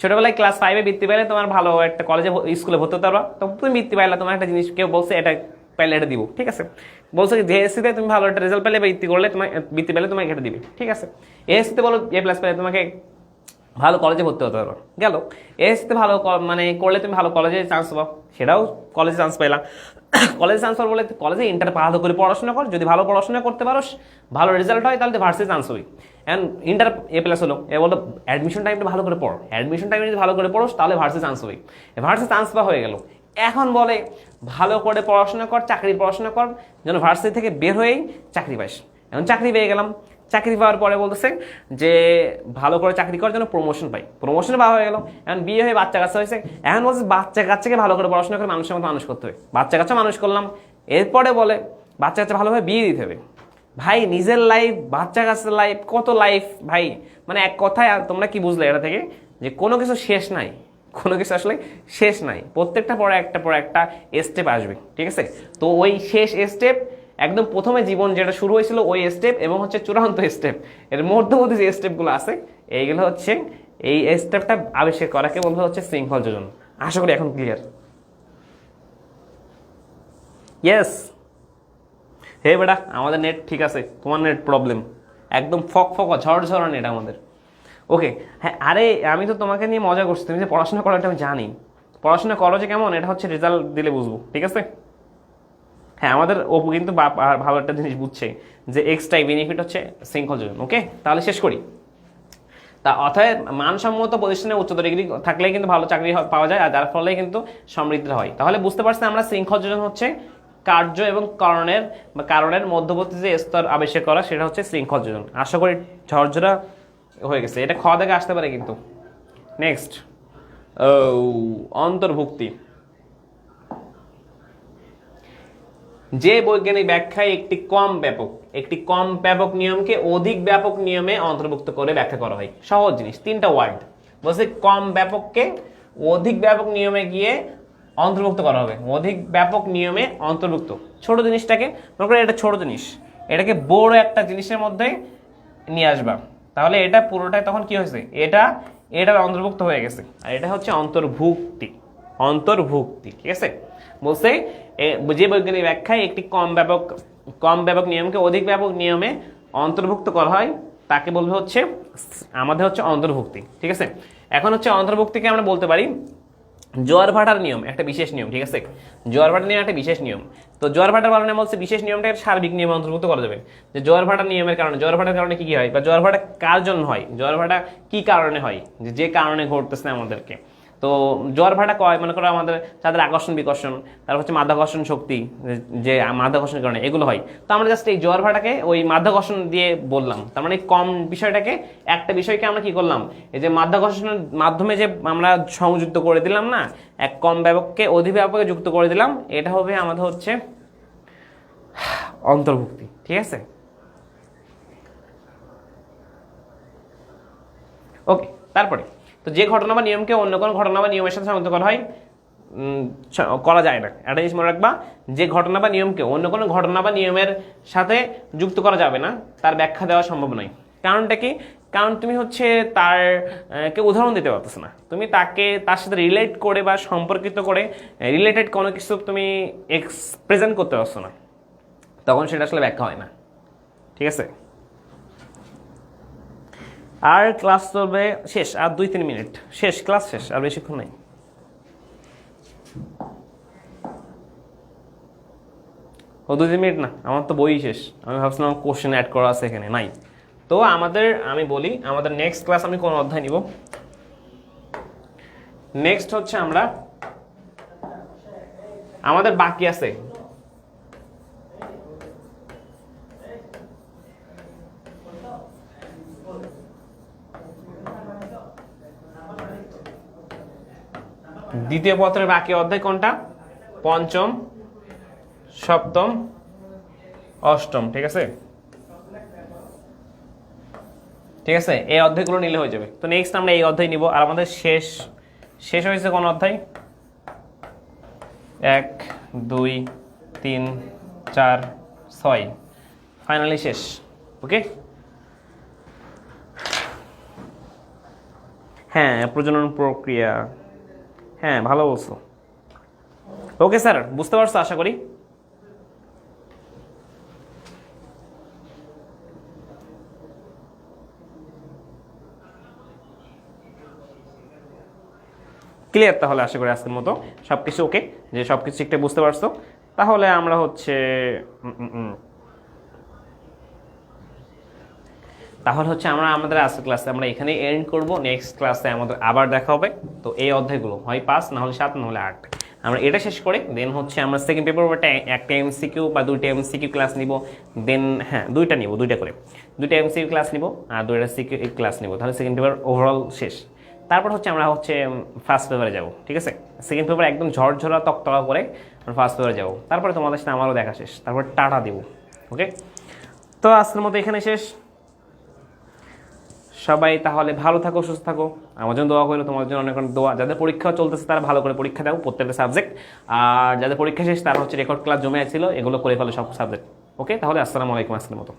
ছোটবেলায় ক্লাস 5-এ বৃত্তি পেলে তোমার ভালো একটা কলেজে স্কুলে ভর্তি হতে পারবা, তো তুমি বৃত্তি পাইলা, তোমার একটা জিনিস কেউ বলছে এটা পাইলে এটা দিব, ঠিক আছে, বলছে যে এসসিতে তুমি ভালো একটা রেজাল্ট পেলে বৃত্তি করলে তোমার বৃত্তি পেলে তোমাকে এটা দিবে, ঠিক আছে। এসসিতে বলো A+ পেলে তোমাকে ভালো কলেজে ভর্তি হতে পারো, গেল। এসসিতে ভালো মানে করলে তুমি ভালো কলেজে চান্স পাও, সেটাও কলেজে চান্স পাইলাম। কলেজে চান্স পাবো বলে কলেজে ইন্টার ভালো করে পড়াশোনা কর, যদি ভালো পড়াশোনা করতে পারো ভালো রেজাল্ট হয় তাহলে ভার্সিটি চান্স হবে। অ্যান্ড ইন্টার A+ হলো, এ বলো অ্যাডমিশন টাইমটা ভালো করে পড়ো, অ্যাডমিশন টাইমে যদি ভালো করে পড়ো তাহলে ভার্সিটি চান্স হবে, ভার্সিটি চান্স পাওয়া হয়ে গেল। এখন বলে ভালো করে পড়াশোনা কর, চাকরির পড়াশোনা কর, যেন ভার্সিটি থেকে বের হয়েই চাকরি পাস। এখন চাকরি পেয়ে গেলাম, চাকরি পাওয়ার পরে বলতেছে যে ভালো করে চাকরি করার জন্য প্রমোশন পাই, প্রমোশন পাওয়া হয়ে গেল। এখন বিয়ে হয়ে বাচ্চা কাচ্চা হয়েছে, এখন বলছে বাচ্চা কাচ্চাকে ভালো করে পড়াশোনা করে মানুষের মতো মানুষ করতে হবে, বাচ্চা কাচ্চা মানুষ করলাম, এরপরে বলে বাচ্চা কাচ্চা ভালোভাবে বিয়ে দিতে হবে। ভাই নিজের লাইফ, বাচ্চা কাচ্চার লাইফ, কত লাইফ ভাই, মানে এক কথায় তোমরা কি বুঝলে এটা থেকে যে কোনো কিছু শেষ নাই, কোনো কিছু আসলে শেষ নাই, প্রত্যেকটা পরে একটা স্টেপ আসবে, ঠিক আছে। তো ওই শেষ স্টেপ একদম প্রথমে জীবন যেটা শুরু হয়েছিল ওই স্টেপ এবং হচ্ছে চূড়ান্ত স্টেপ, এর মধ্যবর্তী যে স্টেপগুলো আছে এইগুলো হচ্ছে এই স্টেপটা আবিষ্কার করাকে বলতে হচ্ছে শৃঙ্খল যোজন। আশা করি এখন ক্লিয়ার। ইয়েস, হে বেটা আমাদের নেট ঠিক আছে, তোমার নেট প্রবলেম, একদম ফক ঝড় নেট আমাদের। ওকে, হ্যাঁ আরে আমি তো তোমাকে নিয়ে মজা করছি, তুমি যে পড়াশোনা করো এটা আমি জানি, পড়াশোনা করো যে কেমন এটা হচ্ছে রেজাল্ট দিলে বুঝবো, ঠিক আছে। হ্যাঁ আমাদের অপু কিন্তু ভালো একটা জিনিস বুঝছে যে এক্সট্রা বেনিফিট হচ্ছে শৃঙ্খল যোজন। ওকে, তাহলে শেষ করি। তা অর্থাৎ মানসম্মত প্রতিষ্ঠানে উচ্চতর ডিগ্রি থাকলে কিন্তু ভালো চাকরি পাওয়া যায়, আর যার ফলে কিন্তু সমৃদ্ধ হয়। তাহলে বুঝতে পারছেন আমরা শৃঙ্খল যোজন হচ্ছে কার্য এবং কারণের মধ্যবর্তী যে স্তর আবিষ্কার করা সেটা হচ্ছে শৃঙ্খল যোজন। আশা করি ঝরঝরা হয়ে গেছে, এটা খাওয়া দেখে আসতে পারে কিন্তু। নেক্সট, অন্তর্ভুক্তি। যে বৈজ্ঞানিক ব্যাখ্যায় একটি কম ব্যাপক নিয়মকে অধিক ব্যাপক নিয়মে অন্তর্ভুক্ত করে ব্যাখ্যা করা হয়। সহজ জিনিস, 3টা ওয়ার্ড বলছে, কম ব্যাপককে অধিক ব্যাপক নিয়মে গিয়ে অন্তর্ভুক্ত করা হবে, অধিক ব্যাপক নিয়মে অন্তর্ভুক্ত। ছোট জিনিসটাকে মনে করো এটা ছোট জিনিস, এটাকে বড় একটা জিনিসের মধ্যে নিয়ে আসবা, তাহলে এটা পুরোটাই তখন কি হয়েছে, এটার অন্তর্ভুক্ত হয়ে গেছে। আর এটা হচ্ছে অন্তর্ভুক্তি, ঠিক আছে। বলছে যে বৈজ্ঞানিক ব্যাখ্যায় একটি কম ব্যাপক নিয়মকে অধিক ব্যাপক নিয়মে অন্তর্ভুক্ত করা হয় তাকে বলবে হচ্ছে আমাদের হচ্ছে অন্তর্ভুক্তি, ঠিক আছে। এখন হচ্ছে অন্তর্ভুক্তিকে আমরা বলতে পারি জোয়ার ভাটার নিয়ম, একটা বিশেষ নিয়ম, ঠিক আছে। জোয়ার ভাটার নিয়ম একটা বিশেষ নিয়ম। তো জোয়ার ভাটার কারণে বলছে বিশেষ নিয়মটাকে সার্বিক নিয়মে অন্তর্ভুক্ত করা যাবে। যে জোয়ার ভাটার নিয়মের কারণে, জোয়ার ভাটার কারণে কি হয়, বা জোয়ার ভাটা কার জন্য হয়, জোয়ার ভাটা কি কারণে হয়, যে কারণে ঘটতেছে আমাদেরকে। তো জোয়ার ভাটা কয় মনে করো আমাদের তাদের আকর্ষণ বিকর্ষণ, তারপর হচ্ছে মাধ্যাকর্ষণ শক্তি, যে মাধ্যাকর্ষণের কারণে এগুলো হয়। তো আমরা জাস্ট এই জোয়ার ভাটাকে ওই মাধ্যাকর্ষণ দিয়ে বললাম, তার মানে কম বিষয়টাকে একটা বিষয়কে আমরা কি করলাম, এই যে মাধ্যাকর্ষণের মাধ্যমে যে আমরা সংযুক্ত করে দিলাম না, এক কম ব্যাপককে অধিক ব্যাপকে যুক্ত করে দিলাম, এটা হবে আমাদের হচ্ছে অন্তর্ভুক্তি, ঠিক আছে। ওকে, তারপরে তো যে ঘটনা বা নিয়মকে অন্য কোনো ঘটনা বা নিয়মের সাথে সংযুক্ত করা হয় করা যায় না, একটা জিনিস মনে রাখবা, যে ঘটনা বা নিয়মকে অন্য কোনো ঘটনা বা নিয়মের সাথে যুক্ত করা যাবে না তার ব্যাখ্যা দেওয়া সম্ভব নয়। কারণটা কি, কারণ তুমি হচ্ছে তার কে উদাহরণ দিতে পারতেছ না, তুমি তার সাথে রিলেট করে বা সম্পর্কিত করে রিলেটেড কোনো কিছু তুমি প্রেজেন্ট করতে পারছো না, তখন সেটা আসলে ব্যাখ্যা হয় না, ঠিক আছে। আর ক্লাস চলবে শেষ, আর 2-3 মিনিট শেষ, ক্লাস শেষ, আর বেশিক্ষণ নাই। ও 2-3 মিনিট না, আমার তো বই শেষ, আমি ভাবছিলাম কোশ্চেন অ্যাড করা আছে এখানে, নাই। তো আমি বলি আমাদের নেক্সট ক্লাস আমি কোন অধ্যায় নিব। নেক্সট হচ্ছে আমাদের বাকি আছে দ্বিতীয় পত্রের বাকি অধ্যায় কোনটা? পঞ্চম, সপ্তম, অষ্টম। ঠিক আছে, ঠিক আছে, এই অধ্যায়গুলো নিলে হয়ে যাবে। তো নেক্সট আমরা এই অধ্যায় নিব। আর আমাদের শেষ শেষ হয়েছে কোন অধ্যায়? 1 2 3 4 6, ফাইনালি শেষ। ওকে, হ্যাঁ প্রজনন প্রক্রিয়া, হ্যাঁ ভালো বলছো। ওকে স্যার, বুঝতে পারছো আশা করি। ক্লিয়ার তাহলে আশা করি আজকের মতো সবকিছু ওকে, যে সবকিছু ঠিকঠাক বুঝতে পারছো। তাহলে আমরা হচ্ছে আমরা আমাদের আজকের ক্লাসে আমরা এখানে এন্ড করব। নেক্সট ক্লাসে আমাদের আবার দেখা হবে। তো এই অধ্যায়গুলো হয় 5, না হলে 7, না হলে 8, আমরা এটা শেষ করে দেন হচ্ছে আমরা সেকেন্ড পেপার একটা এমসিকিউ বা 2টা এমসিকিউ ক্লাস নিব। দেন হ্যাঁ 2টা নিব, 2টা করে 2টা এমসিকিউ ক্লাস নিব আর 2টা সিকিউ ক্লাস নিব। তাহলে সেকেন্ড পেপার ওভারঅল শেষ। তারপর হচ্ছে আমরা হচ্ছে ফার্স্ট পেপারে যাব। ঠিক আছে, সেকেন্ড পেপার একদম ঝরঝরা তকতকা করে ফার্স্ট পেপারে যাব। তারপরে তোমাদের সাথে আমারও দেখা শেষ, তারপর টাটা দিব। ওকে, তো আজকের মতো এখানে শেষ। সবাই তাহলে ভালো থাকো, সুস্থ থাকো। আমার জন্য দোয়া করলো, তোমাদের জন্য অনেক অনেক দোয়া। যাদের পরীক্ষা চলতেছে তারা ভালো করে পরীক্ষা দাও প্রত্যেকটা সাবজেক্ট। আর যাদের পরীক্ষা শেষ তারা হচ্ছে রেকর্ড ক্লাস জমে ছিল, এগুলো করে ফেলো সব সাবজেক্ট। ওকে, তাহলে আসসালামু আলাইকুম আজকের মতো।